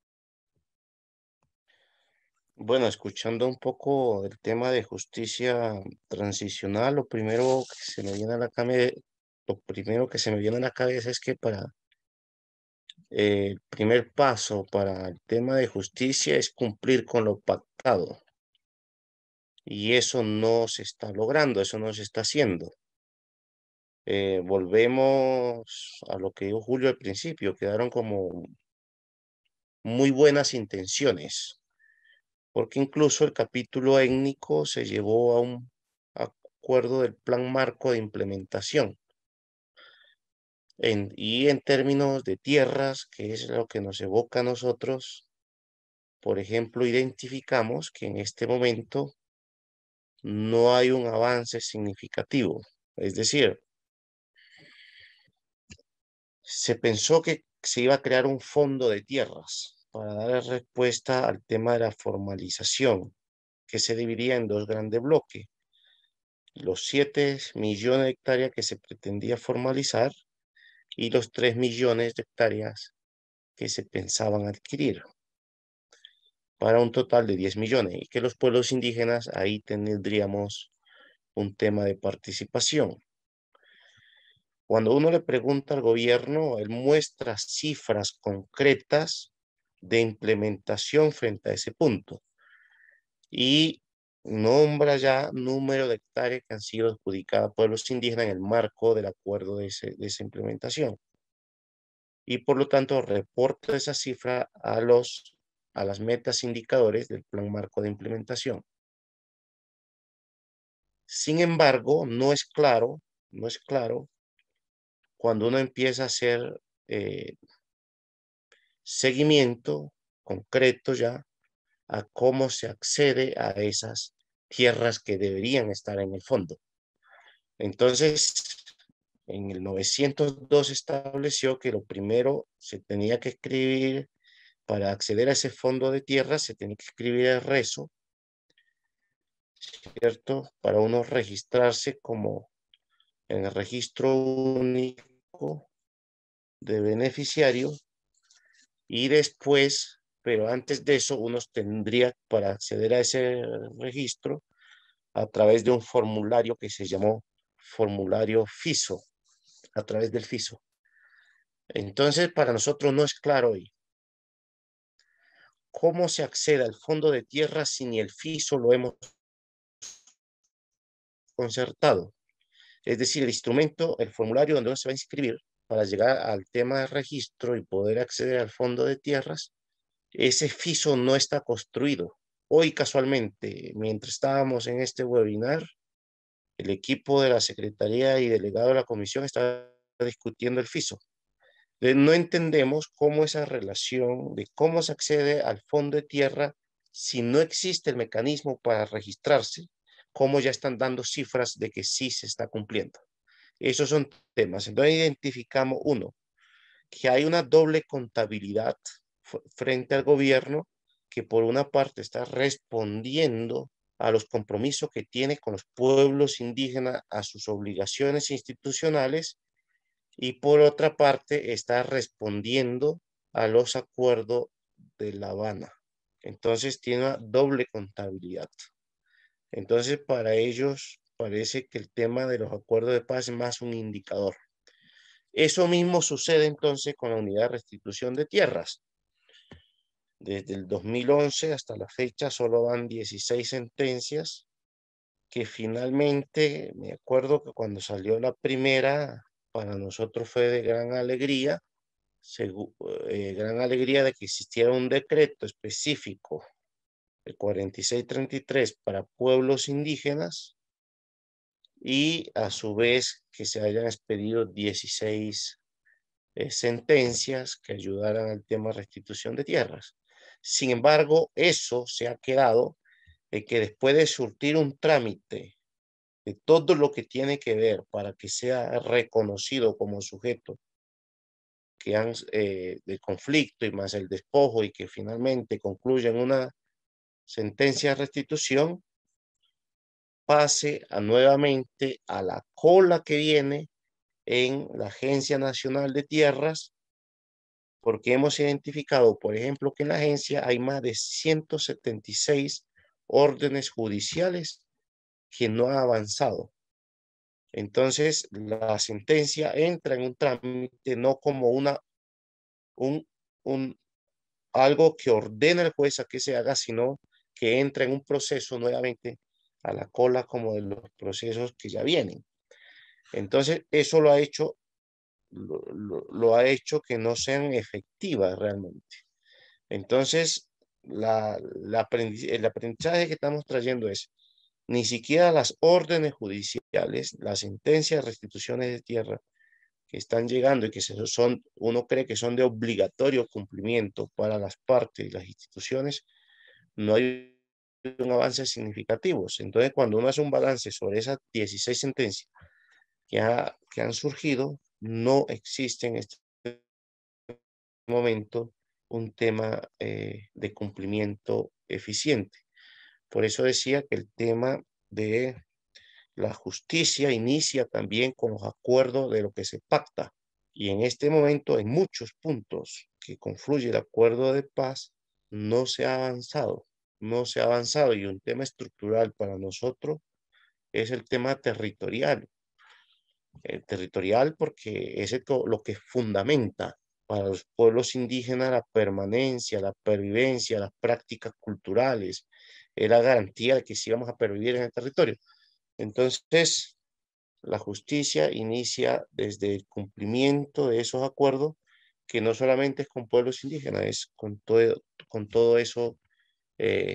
Bueno, escuchando un poco del tema de justicia transicional, lo primero que se me viene a la cabeza es que el primer paso para el tema de justicia es cumplir con lo pactado. Y eso no se está logrando, eso no se está haciendo. Volvemos a lo que dijo Julio al principio, quedaron como muy buenas intenciones, porque incluso el capítulo étnico se llevó a un acuerdo del plan marco de implementación. Y en términos de tierras, que es lo que nos evoca a nosotros, por ejemplo, identificamos que en este momento no hay un avance significativo. Es decir, se pensó que se iba a crear un fondo de tierras para dar respuesta al tema de la formalización, que se dividía en dos grandes bloques: los 7 millones de hectáreas que se pretendía formalizar y los 3 millones de hectáreas que se pensaban adquirir, para un total de 10 millones, y que los pueblos indígenas ahí tendríamos un tema de participación. Cuando uno le pregunta al gobierno, él muestra cifras concretas de implementación frente a ese punto y nombra ya número de hectáreas que han sido adjudicadas a pueblos indígenas en el marco del acuerdo de esa implementación. Y por lo tanto reporta esa cifra a las metas indicadores del plan marco de implementación. Sin embargo, no es claro cuando uno empieza a hacer seguimiento concreto ya a cómo se accede a esas tierras que deberían estar en el fondo. Entonces, en el 902 estableció que lo primero se tenía que escribir, para acceder a ese fondo de tierras, se tenía que escribir el rezo, ¿cierto? Para uno registrarse como en el registro único de beneficiario. Y después, pero antes de eso, uno tendría, para acceder a ese registro, a través de un formulario que se llamó formulario FISO, a través del FISO. Entonces, para nosotros no es claro hoy cómo se accede al fondo de tierra si ni el FISO lo hemos concertado. Es decir, el instrumento, el formulario donde uno se va a inscribir para llegar al tema de registro y poder acceder al fondo de tierras, ese FISO no está construido. Hoy casualmente, mientras estábamos en este webinar, el equipo de la Secretaría y delegado de la Comisión está discutiendo el FISO. No entendemos cómo esa relación de cómo se accede al fondo de tierra si no existe el mecanismo para registrarse, cómo ya están dando cifras de que sí se está cumpliendo. Esos son temas. Entonces identificamos, uno, que hay una doble contabilidad frente al gobierno, que por una parte está respondiendo a los compromisos que tiene con los pueblos indígenas, a sus obligaciones institucionales, y por otra parte está respondiendo a los acuerdos de La Habana. Entonces tiene una doble contabilidad. Entonces para ellos parece que el tema de los acuerdos de paz es más un indicador. Eso mismo sucede entonces con la unidad de restitución de tierras. Desde el 2011 hasta la fecha solo van 16 sentencias, que finalmente, me acuerdo que cuando salió la primera, para nosotros fue de gran alegría, gran alegría de que existiera un decreto específico el 4633 para pueblos indígenas y a su vez que se hayan expedido 16 sentencias que ayudaran al tema de restitución de tierras. Sin embargo, eso se ha quedado en que después de surtir un trámite de todo lo que tiene que ver para que sea reconocido como sujeto que han, del conflicto y más el despojo y que finalmente concluyan una sentencia de restitución, pase nuevamente a la cola que viene en la Agencia Nacional de Tierras, porque hemos identificado, por ejemplo, que en la agencia hay más de 176 órdenes judiciales que no han avanzado. Entonces, la sentencia entra en un trámite no como un, un, algo que ordena el juez a que se haga, sino que entra en un proceso nuevamente a la cola como de los procesos que ya vienen. Entonces, eso lo ha hecho que no sean efectivas realmente. Entonces, el aprendizaje que estamos trayendo es, ni siquiera las órdenes judiciales, las sentencias de restituciones de tierra que están llegando y que uno cree que son de obligatorio cumplimiento para las partes y las instituciones, no hay un avance significativo. Entonces, cuando uno hace un balance sobre esas 16 sentencias que han surgido, no existe en este momento un tema de cumplimiento eficiente. Por eso decía que el tema de la justicia inicia también con los acuerdos de lo que se pacta. Y en este momento, en muchos puntos que confluye el acuerdo de paz, no se ha avanzado. No se ha avanzado. Y un tema estructural para nosotros es el tema territorial. Territorial porque es lo que fundamenta para los pueblos indígenas la permanencia, la pervivencia, las prácticas culturales, es la garantía de que sí vamos a pervivir en el territorio. Entonces, la justicia inicia desde el cumplimiento de esos acuerdos, que no solamente es con pueblos indígenas, es con todo eso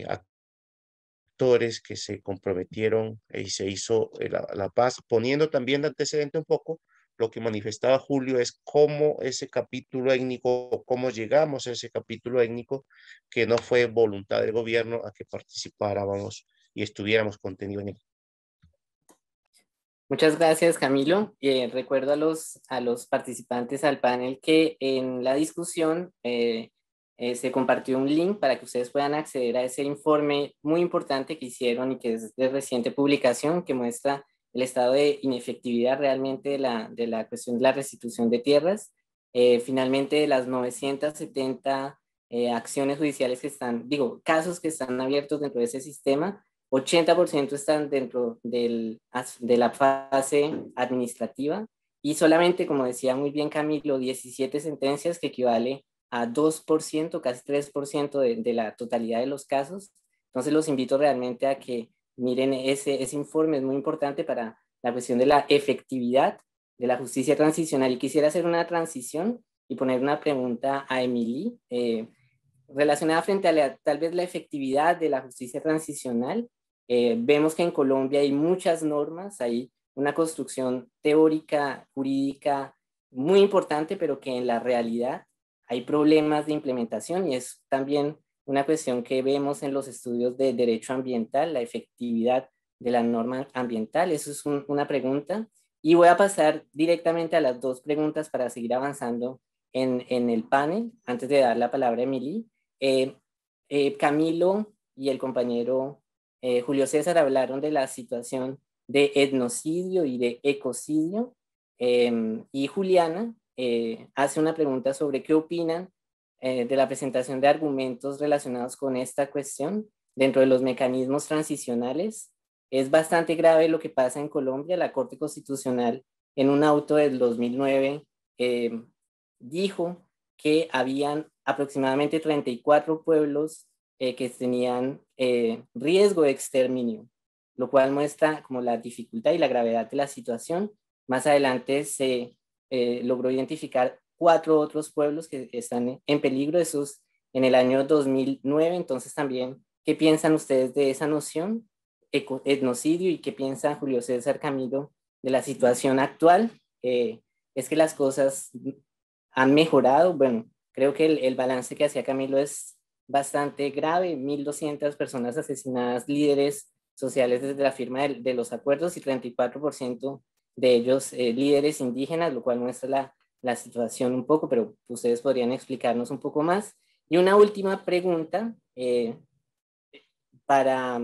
actores que se comprometieron y se hizo la paz, poniendo también de antecedente un poco lo que manifestaba Julio, es cómo ese capítulo étnico, cómo llegamos a ese capítulo étnico, que no fue voluntad del gobierno a que participáramos y estuviéramos contenido en él. Muchas gracias, Camilo. Recuerdo a los participantes al panel que en la discusión se compartió un link para que ustedes puedan acceder a ese informe muy importante que hicieron y que es de reciente publicación, que muestra el estado de inefectividad realmente de la cuestión de la restitución de tierras. Finalmente, de las 970 acciones judiciales que casos que están abiertos dentro de ese sistema, 80% están dentro de la fase administrativa y solamente, como decía muy bien Camilo, 17 sentencias, que equivale a 2%, casi 3% de la totalidad de los casos. Entonces los invito realmente a que miren ese informe, es muy importante para la cuestión de la efectividad de la justicia transicional. Y quisiera hacer una transición y poner una pregunta a Emily, relacionada frente a tal vez la efectividad de la justicia transicional. Vemos que en Colombia hay muchas normas, hay una construcción teórica, jurídica muy importante, pero que en la realidad hay problemas de implementación, y es también una cuestión que vemos en los estudios de derecho ambiental, la efectividad de la norma ambiental. Eso es una pregunta. Y voy a pasar directamente a las dos preguntas para seguir avanzando en el panel, antes de dar la palabra a Emily. Camilo y el compañero Julio César hablaron de la situación de etnocidio y de ecocidio, y Juliana hace una pregunta sobre qué opinan de la presentación de argumentos relacionados con esta cuestión dentro de los mecanismos transicionales. Es bastante grave lo que pasa en Colombia. La Corte Constitucional, en un auto del 2009, dijo que habían aproximadamente 34 pueblos que tenían riesgo de exterminio, lo cual muestra como la dificultad y la gravedad de la situación. Más adelante se logró identificar 4 otros pueblos que están en peligro, esos en el año 2009, entonces también ¿qué piensan ustedes de esa noción, etnocidio, y qué piensa Julio César Camilo de la situación actual? ¿Es que las cosas han mejorado? Bueno, creo que el balance que hacía Camilo es bastante grave: 1.200 personas asesinadas, líderes sociales desde la firma de los acuerdos, y 34% de ellos líderes indígenas, lo cual muestra la situación un poco, pero ustedes podrían explicarnos un poco más. Y una última pregunta, para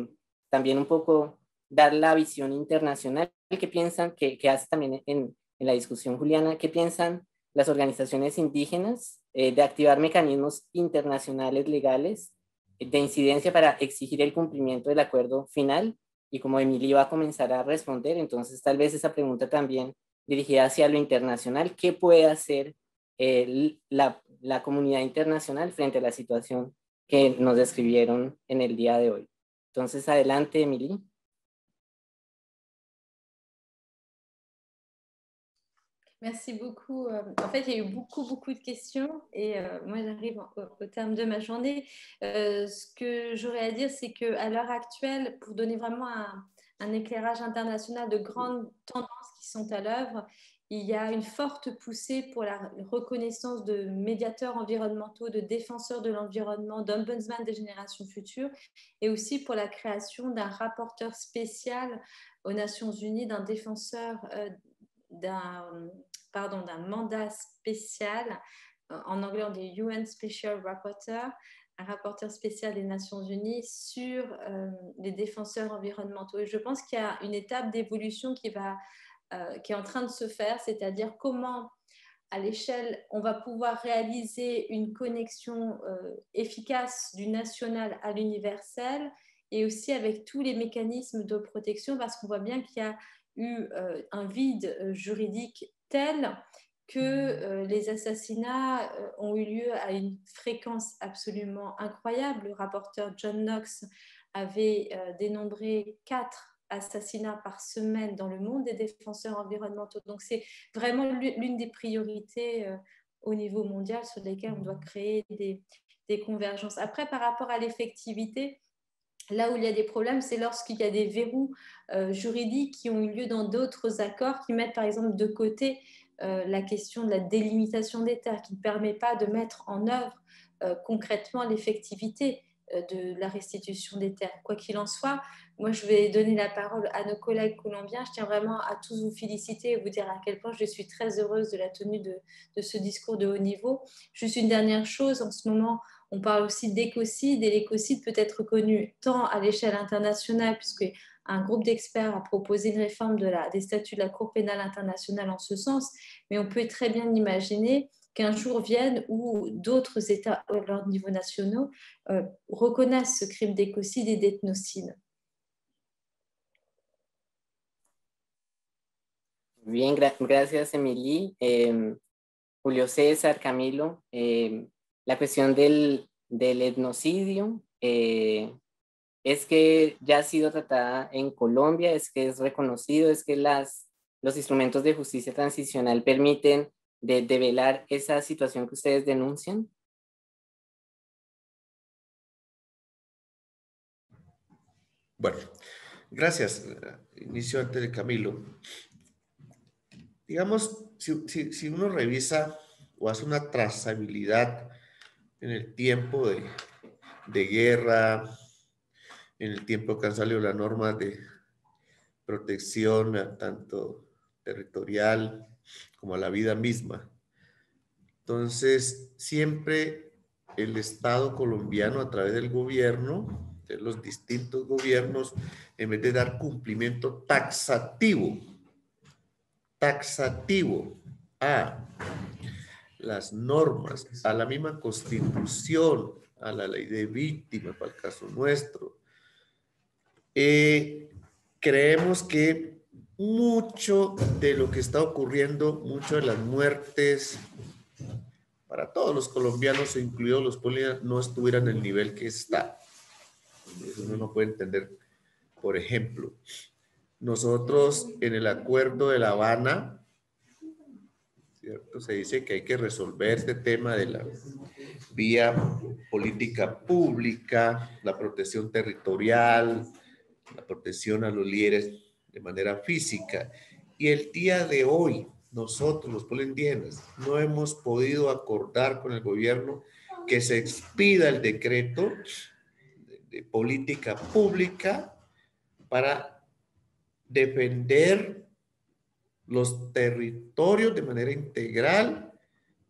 también un poco dar la visión internacional. ¿Qué piensan, que hace también en la discusión Juliana, qué piensan las organizaciones indígenas de activar mecanismos internacionales legales de incidencia para exigir el cumplimiento del acuerdo final? Y como Emily va a comenzar a responder, entonces tal vez esa pregunta también dirigida hacia lo internacional: ¿qué puede hacer la comunidad internacional frente a la situación que nos describieron en el día de hoy? Entonces, adelante, Emily. Merci beaucoup. En fait, il y a eu beaucoup de questions et moi, j'arrive au terme de ma journée. Ce que j'aurais à dire, c'est qu'à l'heure actuelle, pour donner vraiment un éclairage international de grandes tendances qui sont à l'œuvre, il y a une forte poussée pour la reconnaissance de médiateurs environnementaux, de défenseurs de l'environnement, d'ombudsman des générations futures, et aussi pour la création d'un rapporteur spécial aux Nations Unies, d'un défenseur d'un mandat spécial, en anglais on dit UN Special Rapporteur, un rapporteur spécial des Nations Unies sur les défenseurs environnementaux. Et je pense qu'il y a une étape d'évolution qui est en train de se faire, c'est-à-dire comment à l'échelle on va pouvoir réaliser une connexion efficace du national à l'universel, et aussi avec tous les mécanismes de protection, parce qu'on voit bien qu'il y a eu un vide juridique tel que les assassinats ont eu lieu à une fréquence absolument incroyable. Le rapporteur John Knox avait dénombré 4 assassinats par semaine dans le monde des défenseurs environnementaux. Donc c'est vraiment l'une des priorités au niveau mondial sur lesquelles on doit créer des convergences. Après, par rapport à l'effectivité, là où il y a des problèmes, c'est lorsqu'il y a des verrous juridiques qui ont eu lieu dans d'autres accords, qui mettent par exemple de côté la question de la délimitation des terres, qui ne permet pas de mettre en œuvre concrètement l'effectivité de la restitution des terres. Quoi qu'il en soit, moi je vais donner la parole à nos collègues colombiens. Je tiens vraiment à tous vous féliciter et vous dire à quel point je suis très heureuse de la tenue de ce discours de haut niveau. Juste une dernière chose, en ce moment, on parle aussi d'écocide, et l'écocide peut être reconnu tant à l'échelle internationale, puisqu'un groupe d'experts a proposé une réforme des statuts de la Cour pénale internationale en ce sens, mais on peut très bien imaginer qu'un jour vienne où d'autres États, à leur niveau national, reconnaissent ce crime d'écocide et d'ethnocide. Bien, gracias, Emily. Julio César, Camilo, la cuestión del etnocidio, es que ya ha sido tratada en Colombia, es que es reconocido, es que los instrumentos de justicia transicional permiten develar esa situación que ustedes denuncian. Bueno, gracias. Inicio antes de Camilo. Digamos, si uno revisa o hace una trazabilidad en el tiempo de guerra, en el tiempo que han salido las normas de protección tanto territorial como a la vida misma. Entonces, siempre el Estado colombiano, a través del gobierno, de los distintos gobiernos, en vez de dar cumplimiento taxativo a las normas, a la misma Constitución, a la ley de víctimas, para el caso nuestro, creemos que mucho de lo que está ocurriendo, mucho de las muertes para todos los colombianos, incluidos los policías, no estuvieran en el nivel que está. Eso uno no puede entender. Por ejemplo, nosotros en el Acuerdo de La Habana ¿cierto? Se dice que hay que resolver este tema de la vía política pública, la protección territorial, la protección a los líderes de manera física. Y el día de hoy, nosotros, los pueblos indígenas, no hemos podido acordar con el gobierno que se expida el decreto de política pública para defender los territorios de manera integral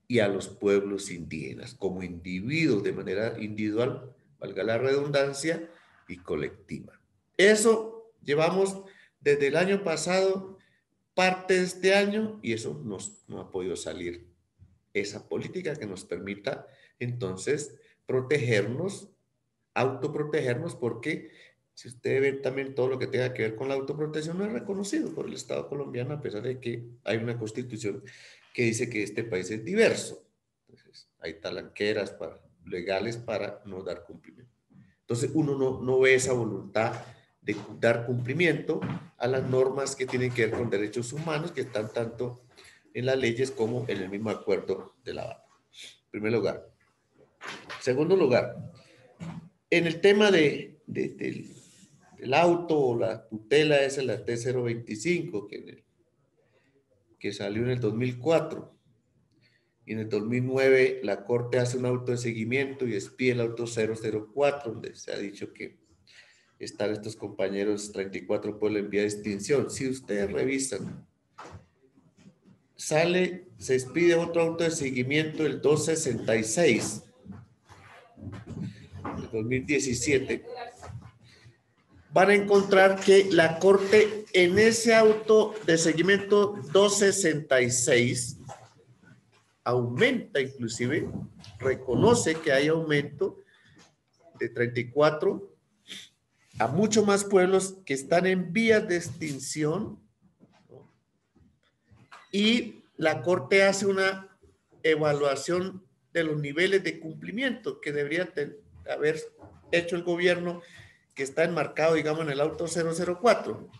y a los pueblos indígenas como individuos de manera individual, valga la redundancia, y colectiva. Eso llevamos desde el año pasado, parte de este año, y eso no ha podido salir. Esa política que nos permita entonces protegernos, autoprotegernos, porque si ustedes ven también todo lo que tenga que ver con la autoprotección no es reconocido por el Estado colombiano, a pesar de que hay una constitución que dice que este país es diverso. Entonces, hay talanqueras legales para no dar cumplimiento. Entonces, uno no ve esa voluntad de dar cumplimiento a las normas que tienen que ver con derechos humanos, que están tanto en las leyes como en el mismo acuerdo de La Habana. En primer lugar. Segundo lugar, en el tema del auto o la tutela esa, la T025, que salió en el 2004, y en el 2009 la Corte hace un auto de seguimiento y expide el auto 004, donde se ha dicho que están estos compañeros 34 pueblos en vía de extinción. Si ustedes revisan, se expide otro auto de seguimiento, el 266, de 2017, van a encontrar que la Corte en ese auto de seguimiento 266 aumenta, inclusive reconoce que hay aumento de 34 a muchos más pueblos que están en vías de extinción, ¿no? Y la Corte hace una evaluación de los niveles de cumplimiento que debería haber hecho el gobierno, que está enmarcado, digamos, en el auto 004.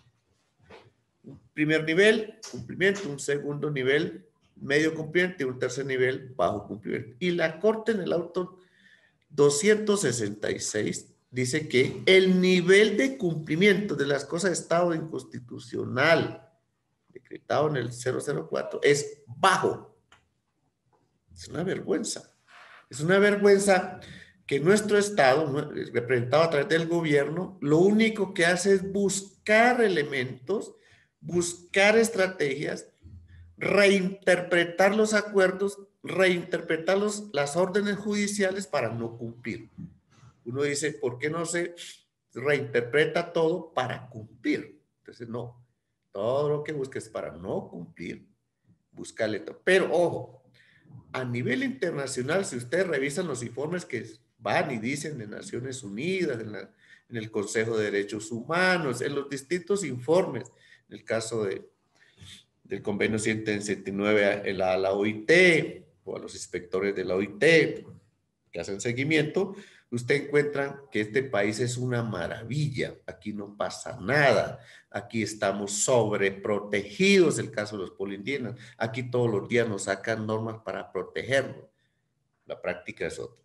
Un primer nivel, cumplimiento; un segundo nivel, medio cumplimiento; y un tercer nivel, bajo cumplimiento. Y la Corte en el auto 266 dice que el nivel de cumplimiento de las cosas de estado inconstitucional decretado en el 004 es bajo. Es una vergüenza. Es una vergüenza que nuestro Estado, representado a través del gobierno, lo único que hace es buscar elementos, buscar estrategias, reinterpretar los acuerdos, reinterpretar las órdenes judiciales para no cumplir. Uno dice, ¿por qué no se reinterpreta todo para cumplir? Entonces, no. Todo lo que busques para no cumplir, búscale todo. Pero, ojo, a nivel internacional, si ustedes revisan los informes que van y dicen de Naciones Unidas, en el Consejo de Derechos Humanos, en los distintos informes, en el caso del convenio 169 a la OIT o a los inspectores de la OIT que hacen seguimiento, usted encuentra que este país es una maravilla. Aquí no pasa nada. Aquí estamos sobreprotegidos, el caso de los pueblos indígenas. Aquí todos los días nos sacan normas para protegernos. La práctica es otra.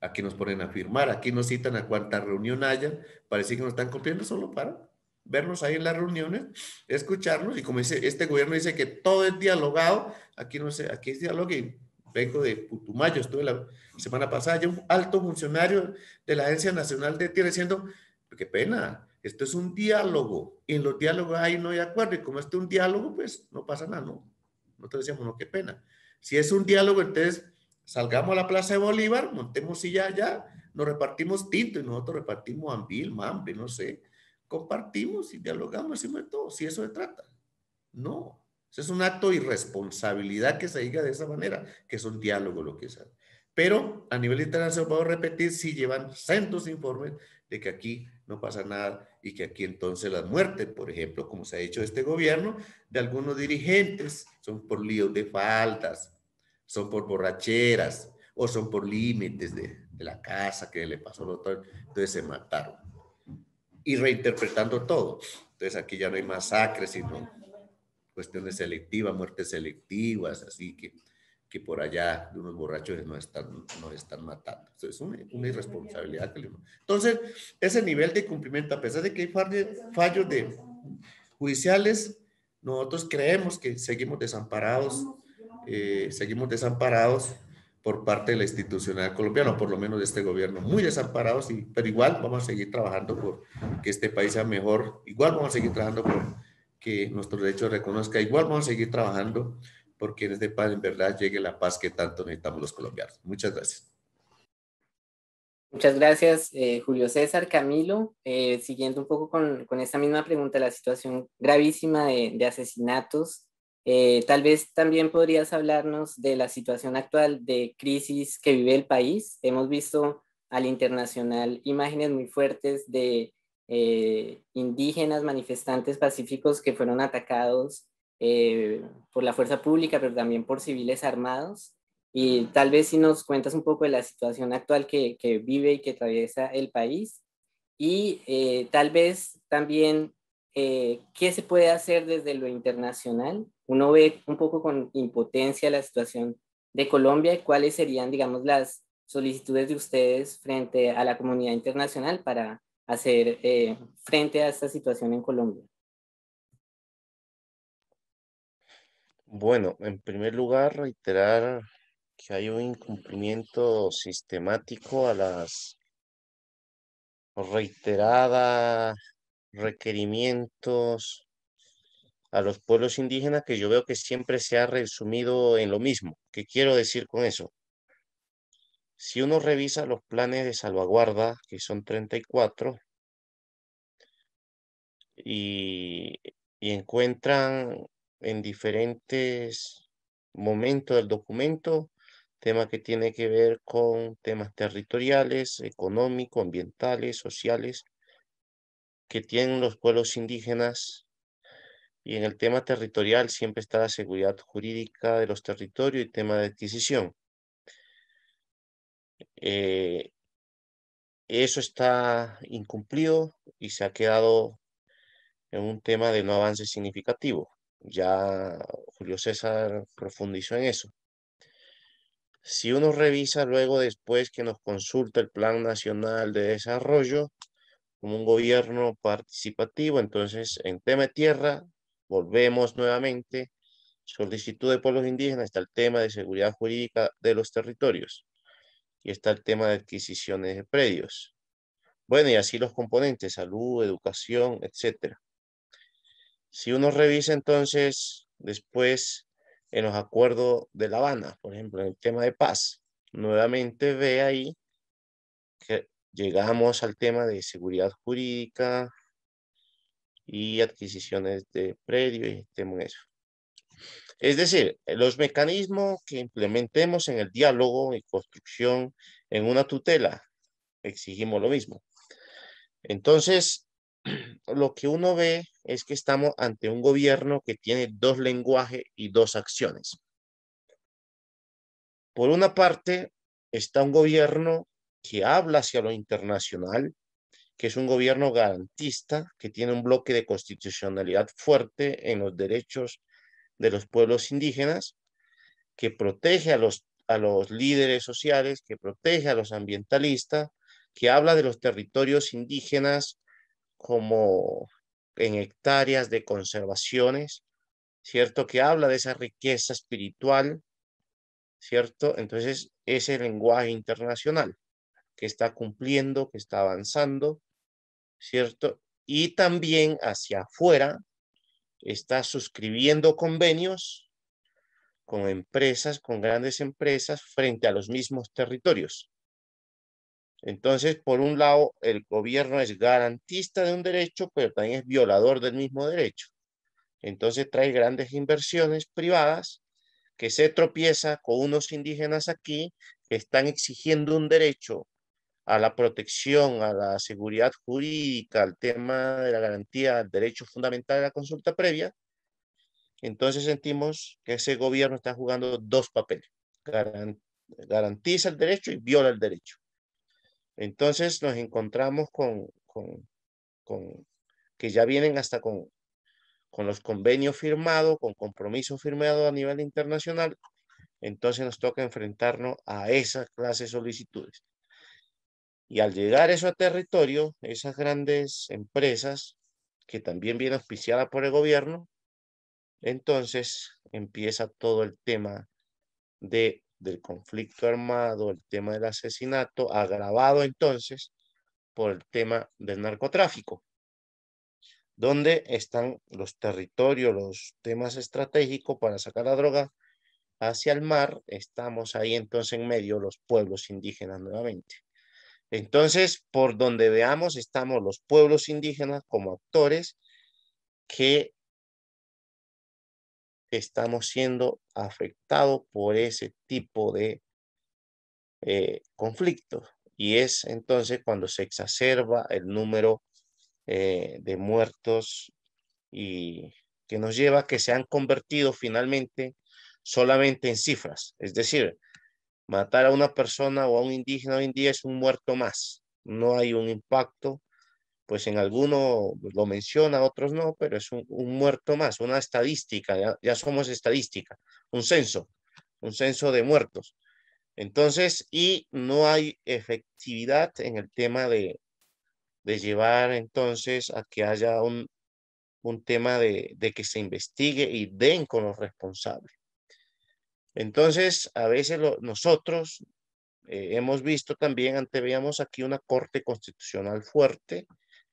Aquí nos ponen a firmar, aquí nos citan a cuánta reunión haya. Parece que nos están cumpliendo solo para vernos ahí en las reuniones, escucharnos. Y como dice, este gobierno dice que todo es dialogado. Aquí no sé, aquí es diálogo. Y vengo de Putumayo, estuve la semana pasada, ya un alto funcionario de la Agencia Nacional de Tierra diciendo, qué pena, esto es un diálogo, y en los diálogos ahí no hay acuerdo, y como este es un diálogo, pues no pasa nada, ¿no? Nosotros decíamos, no, qué pena. Si es un diálogo, entonces salgamos a la Plaza de Bolívar, montemos silla allá, nos repartimos tinto, y nosotros repartimos ambil, mambe, no sé, compartimos y dialogamos, decimos de todo, si eso se trata. No. Es un acto de irresponsabilidad que se diga de esa manera, que es un diálogo lo que es. Pero a nivel internacional, puedo repetir, sí llevan cientos de informes de que aquí no pasa nada y que aquí entonces las muertes, por ejemplo, como se ha dicho de este gobierno, de algunos dirigentes, son por líos de faltas, son por borracheras o son por límites de la casa que le pasó al otro, entonces se mataron. Y reinterpretando todo. Entonces aquí ya no hay masacres, sino cuestiones selectivas, muertes selectivas, así que por allá de unos borrachos nos están matando. Entonces, es una irresponsabilidad. Entonces, ese nivel de cumplimiento, a pesar de que hay fallos judiciales, nosotros creemos que seguimos desamparados por parte de la institucional colombiana, por lo menos de este gobierno, muy desamparados, pero igual vamos a seguir trabajando por que este país sea mejor, igual vamos a seguir trabajando por que nuestros derechos reconozca, igual vamos a seguir trabajando porque en este país en verdad llegue la paz que tanto necesitamos los colombianos. Muchas gracias. Muchas gracias, Julio César. Camilo, siguiendo un poco con esta misma pregunta, la situación gravísima de asesinatos, tal vez también podrías hablarnos de la situación actual de crisis que vive el país. Hemos visto al internacional imágenes muy fuertes de indígenas manifestantes pacíficos que fueron atacados por la fuerza pública, pero también por civiles armados. Y tal vez si nos cuentas un poco de la situación actual que vive y que atraviesa el país. Y tal vez también qué se puede hacer desde lo internacional. Uno ve un poco con impotencia la situación de Colombia y cuáles serían, digamos, las solicitudes de ustedes frente a la comunidad internacional para hacer frente a esta situación en Colombia. Bueno, en primer lugar, reiterar que hay un incumplimiento sistemático a las reiteradas requerimientos a los pueblos indígenas, que yo veo que siempre se ha resumido en lo mismo. ¿Qué quiero decir con eso? Si uno revisa los planes de salvaguarda, que son 34, y, y encuentran en diferentes momentos del documento tema que tiene que ver con temas territoriales, económicos, ambientales, sociales, que tienen los pueblos indígenas. Y en el tema territorial siempre está la seguridad jurídica de los territorios y tema de adquisición. Eso está incumplido y se ha quedado en un tema de no avance significativo. Ya Julio César profundizó en eso. Si uno revisa luego después que nos consulta el Plan Nacional de Desarrollo como un gobierno participativo, entonces en tema de tierra volvemos nuevamente, solicitud de pueblos indígenas, está el tema de seguridad jurídica de los territorios y está el tema de adquisiciones de predios. Bueno, y así los componentes, salud, educación, etcétera. Si uno revisa entonces después en los acuerdos de La Habana, por ejemplo, en el tema de paz, nuevamente ve ahí que llegamos al tema de seguridad jurídica y adquisiciones de predios y tema de eso. Es decir, los mecanismos que implementemos en el diálogo y construcción en una tutela, exigimos lo mismo. Entonces, lo que uno ve es que estamos ante un gobierno que tiene dos lenguajes y dos acciones. Por una parte, está un gobierno que habla hacia lo internacional, que es un gobierno garantista, que tiene un bloque de constitucionalidad fuerte en los derechos de los pueblos indígenas, que protege a los líderes sociales, que protege a los ambientalistas, que habla de los territorios indígenas como en hectáreas de conservaciones, ¿cierto? Que habla de esa riqueza espiritual, ¿cierto? Entonces, ese lenguaje internacional que está cumpliendo, que está avanzando, ¿cierto? Y también hacia afuera está suscribiendo convenios con empresas, con grandes empresas frente a los mismos territorios. Entonces, por un lado, el gobierno es garantista de un derecho, pero también es violador del mismo derecho. Entonces trae grandes inversiones privadas que se tropieza con unos indígenas aquí que están exigiendo un derecho a la protección, a la seguridad jurídica, al tema de la garantía del derecho fundamental de la consulta previa. Entonces sentimos que ese gobierno está jugando dos papeles. Garantiza el derecho y viola el derecho. Entonces nos encontramos con que ya vienen hasta con con los convenios firmados, con compromisos firmados a nivel internacional, entonces nos toca enfrentarnos a esa clase de solicitudes. Y al llegar eso a territorio, esas grandes empresas, que también vienen auspiciadas por el gobierno, entonces empieza todo el tema del conflicto armado, el tema del asesinato, agravado entonces por el tema del narcotráfico, donde están los territorios, los temas estratégicos para sacar la droga hacia el mar. Estamos ahí entonces en medio los pueblos indígenas nuevamente. Entonces, por donde veamos, estamos los pueblos indígenas como actores que estamos siendo afectados por ese tipo de conflictos. Y es entonces cuando se exacerba el número de muertos y que nos lleva a que se han convertido finalmente solamente en cifras. Es decir, matar a una persona o a un indígena hoy en día es un muerto más. No hay un impacto, pues en algunos lo menciona, otros no, pero es un muerto más, una estadística, ya somos estadística, un censo de muertos. Entonces, y no hay efectividad en el tema de llevar entonces a que haya un tema de que se investigue y den con los responsables. Entonces, a veces nosotros hemos visto también, anteveíamos aquí una corte constitucional fuerte,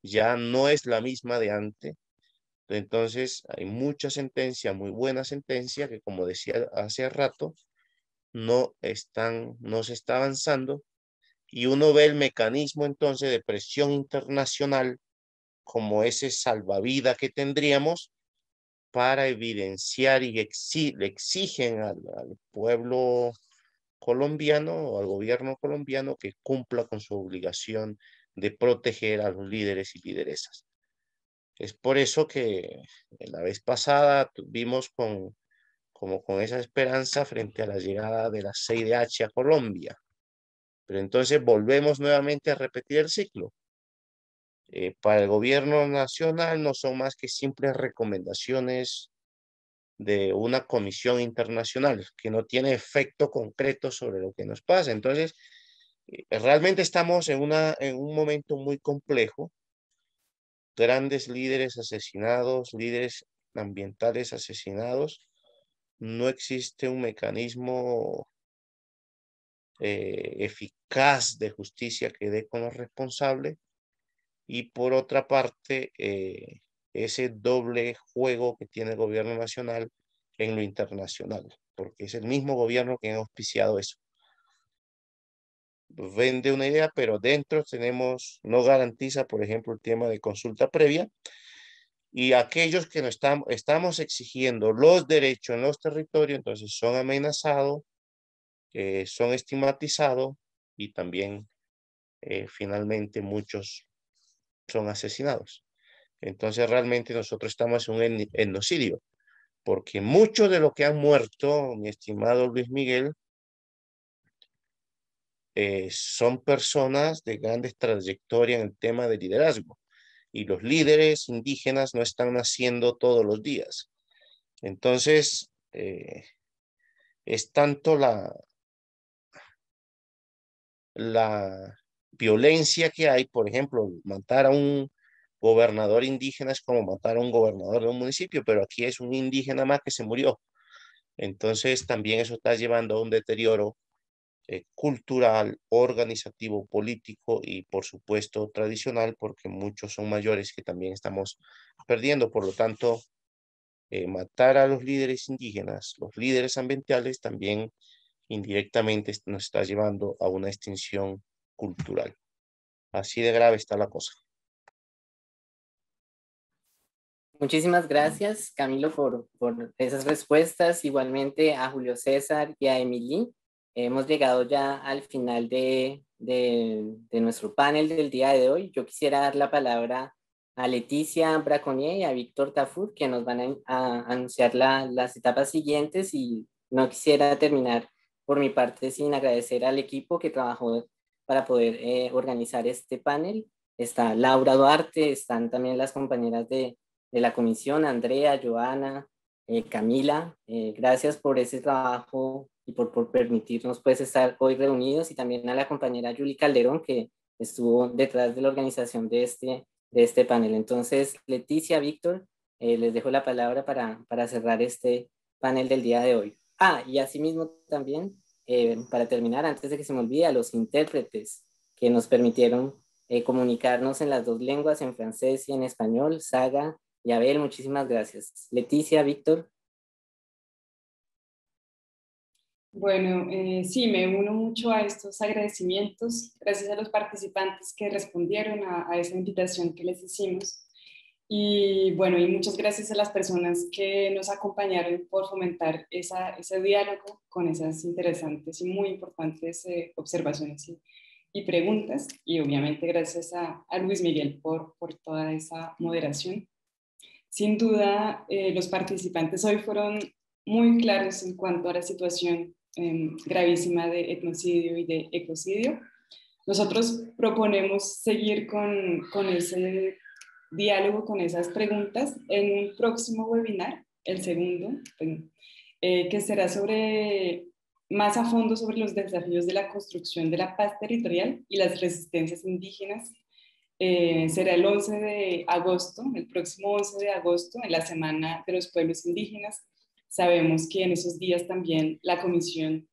ya no es la misma de antes. Entonces, hay mucha sentencia, muy buena sentencia, que como decía hace rato, no se está avanzando, y uno ve el mecanismo entonces de presión internacional como ese salvavidas que tendríamos para evidenciar y le exigen al pueblo colombiano o al gobierno colombiano que cumpla con su obligación de proteger a los líderes y lideresas. Es por eso que la vez pasada vimos como con esa esperanza frente a la llegada de la CIDH a Colombia. Pero entonces volvemos nuevamente a repetir el ciclo. Para el gobierno nacional no son más que simples recomendaciones de una comisión internacional que no tiene efecto concreto sobre lo que nos pasa. Entonces, realmente estamos en un momento muy complejo. Grandes líderes asesinados, líderes ambientales asesinados. No existe un mecanismo eficaz de justicia que dé con los responsables. Y por otra parte, ese doble juego que tiene el gobierno nacional en lo internacional, porque es el mismo gobierno que ha auspiciado eso. Vende una idea, pero dentro no garantiza, por ejemplo, el tema de consulta previa, y aquellos que no estamos exigiendo los derechos en los territorios, entonces son amenazados, son estigmatizados y también finalmente muchos son asesinados. Entonces realmente nosotros estamos en un etnocidio, porque muchos de los que han muerto, mi estimado Luis Miguel, son personas de grandes trayectorias en el tema de liderazgo, y los líderes indígenas no están naciendo todos los días. Entonces, es tanto la violencia que hay, por ejemplo, matar a un gobernador indígena es como matar a un gobernador de un municipio, pero aquí es un indígena más que se murió. Entonces, también eso está llevando a un deterioro cultural, organizativo, político y, por supuesto, tradicional, porque muchos son mayores que también estamos perdiendo. Por lo tanto, matar a los líderes indígenas, los líderes ambientales, también indirectamente nos está llevando a una extinción cultural. Así de grave está la cosa. Muchísimas gracias, Camilo, por esas respuestas. Igualmente a Julio César y a Emily. Hemos llegado ya al final de nuestro panel del día de hoy. Yo quisiera dar la palabra a Leticia Braconier y a Víctor Tafur, que nos van a anunciar las etapas siguientes, y no quisiera terminar por mi parte sin agradecer al equipo que trabajó para poder organizar este panel. Está Laura Duarte, están también las compañeras de de la comisión, Andrea, Joana, Camila, gracias por ese trabajo y por permitirnos pues estar hoy reunidos, y también a la compañera Julie Calderón, que estuvo detrás de la organización de este panel. Entonces, Leticia, Víctor, les dejo la palabra para cerrar este panel del día de hoy. Y asimismo también, para terminar, antes de que se me olvide, a los intérpretes que nos permitieron comunicarnos en las dos lenguas, en francés y en español, Saga y Abel, muchísimas gracias. Leticia, Víctor. Bueno, sí, me uno mucho a estos agradecimientos, gracias a los participantes que respondieron a esa invitación que les hicimos. Y bueno, y muchas gracias a las personas que nos acompañaron por fomentar ese diálogo con esas interesantes y muy importantes observaciones y preguntas. Y obviamente gracias a Luis Miguel por toda esa moderación. Sin duda, los participantes hoy fueron muy claros en cuanto a la situación gravísima de etnocidio y de ecocidio. Nosotros proponemos seguir con ese diálogo, con esas preguntas en un próximo webinar, el segundo, que será más a fondo sobre los desafíos de la construcción de la paz territorial y las resistencias indígenas. Será el 11 de agosto, el próximo 11 de agosto, en la Semana de los Pueblos Indígenas. Sabemos que en esos días también la Comisión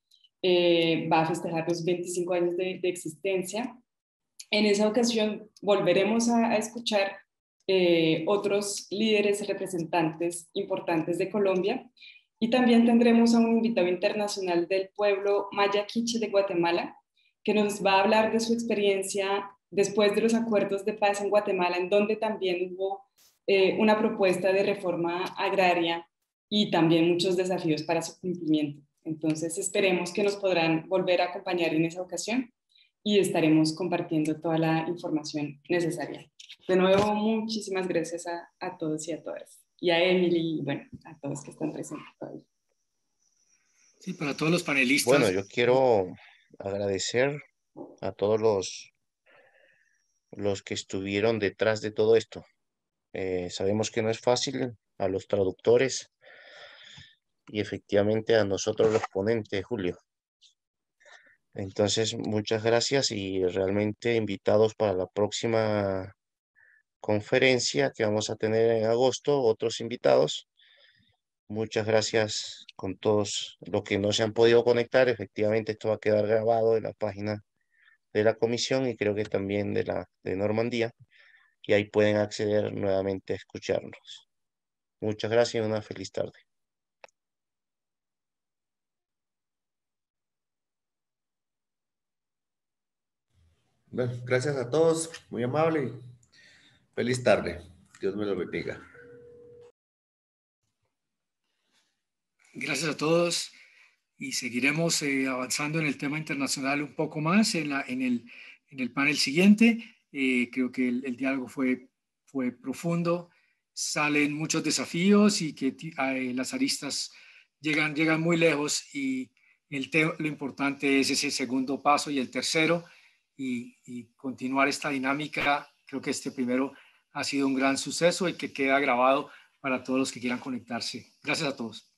va a festejar los 25 años de existencia. En esa ocasión volveremos a escuchar otros líderes representantes importantes de Colombia, y también tendremos a un invitado internacional del pueblo Maya Quiche de Guatemala, que nos va a hablar de su experiencia después de los acuerdos de paz en Guatemala, en donde también hubo una propuesta de reforma agraria y también muchos desafíos para su cumplimiento. Entonces esperemos que nos podrán volver a acompañar en esa ocasión y estaremos compartiendo toda la información necesaria. De nuevo, muchísimas gracias a todos y a todas. Y a Emily, y bueno, a todos que están presentes hoy. Sí, para todos los panelistas. Bueno, yo quiero agradecer a todos los que estuvieron detrás de todo esto. Sabemos que no es fácil, a los traductores y efectivamente a nosotros los ponentes, Julio. Entonces, muchas gracias y realmente invitados para la próxima conferencia que vamos a tener en agosto, otros invitados. Muchas gracias con todos los que no se han podido conectar. Efectivamente, esto va a quedar grabado en la página de la comisión y creo que también de Normandía, y ahí pueden acceder nuevamente a escucharnos. Muchas gracias y una feliz tarde. Bueno, gracias a todos, muy amable y feliz tarde. Dios me lo bendiga. Gracias a todos y seguiremos avanzando en el tema internacional un poco más en el panel siguiente. Creo que el diálogo fue profundo, salen muchos desafíos y que las aristas llegan muy lejos, y lo importante es ese segundo paso y el tercero, y continuar esta dinámica. Creo que este primero ha sido un gran suceso y que queda grabado para todos los que quieran conectarse. Gracias a todos.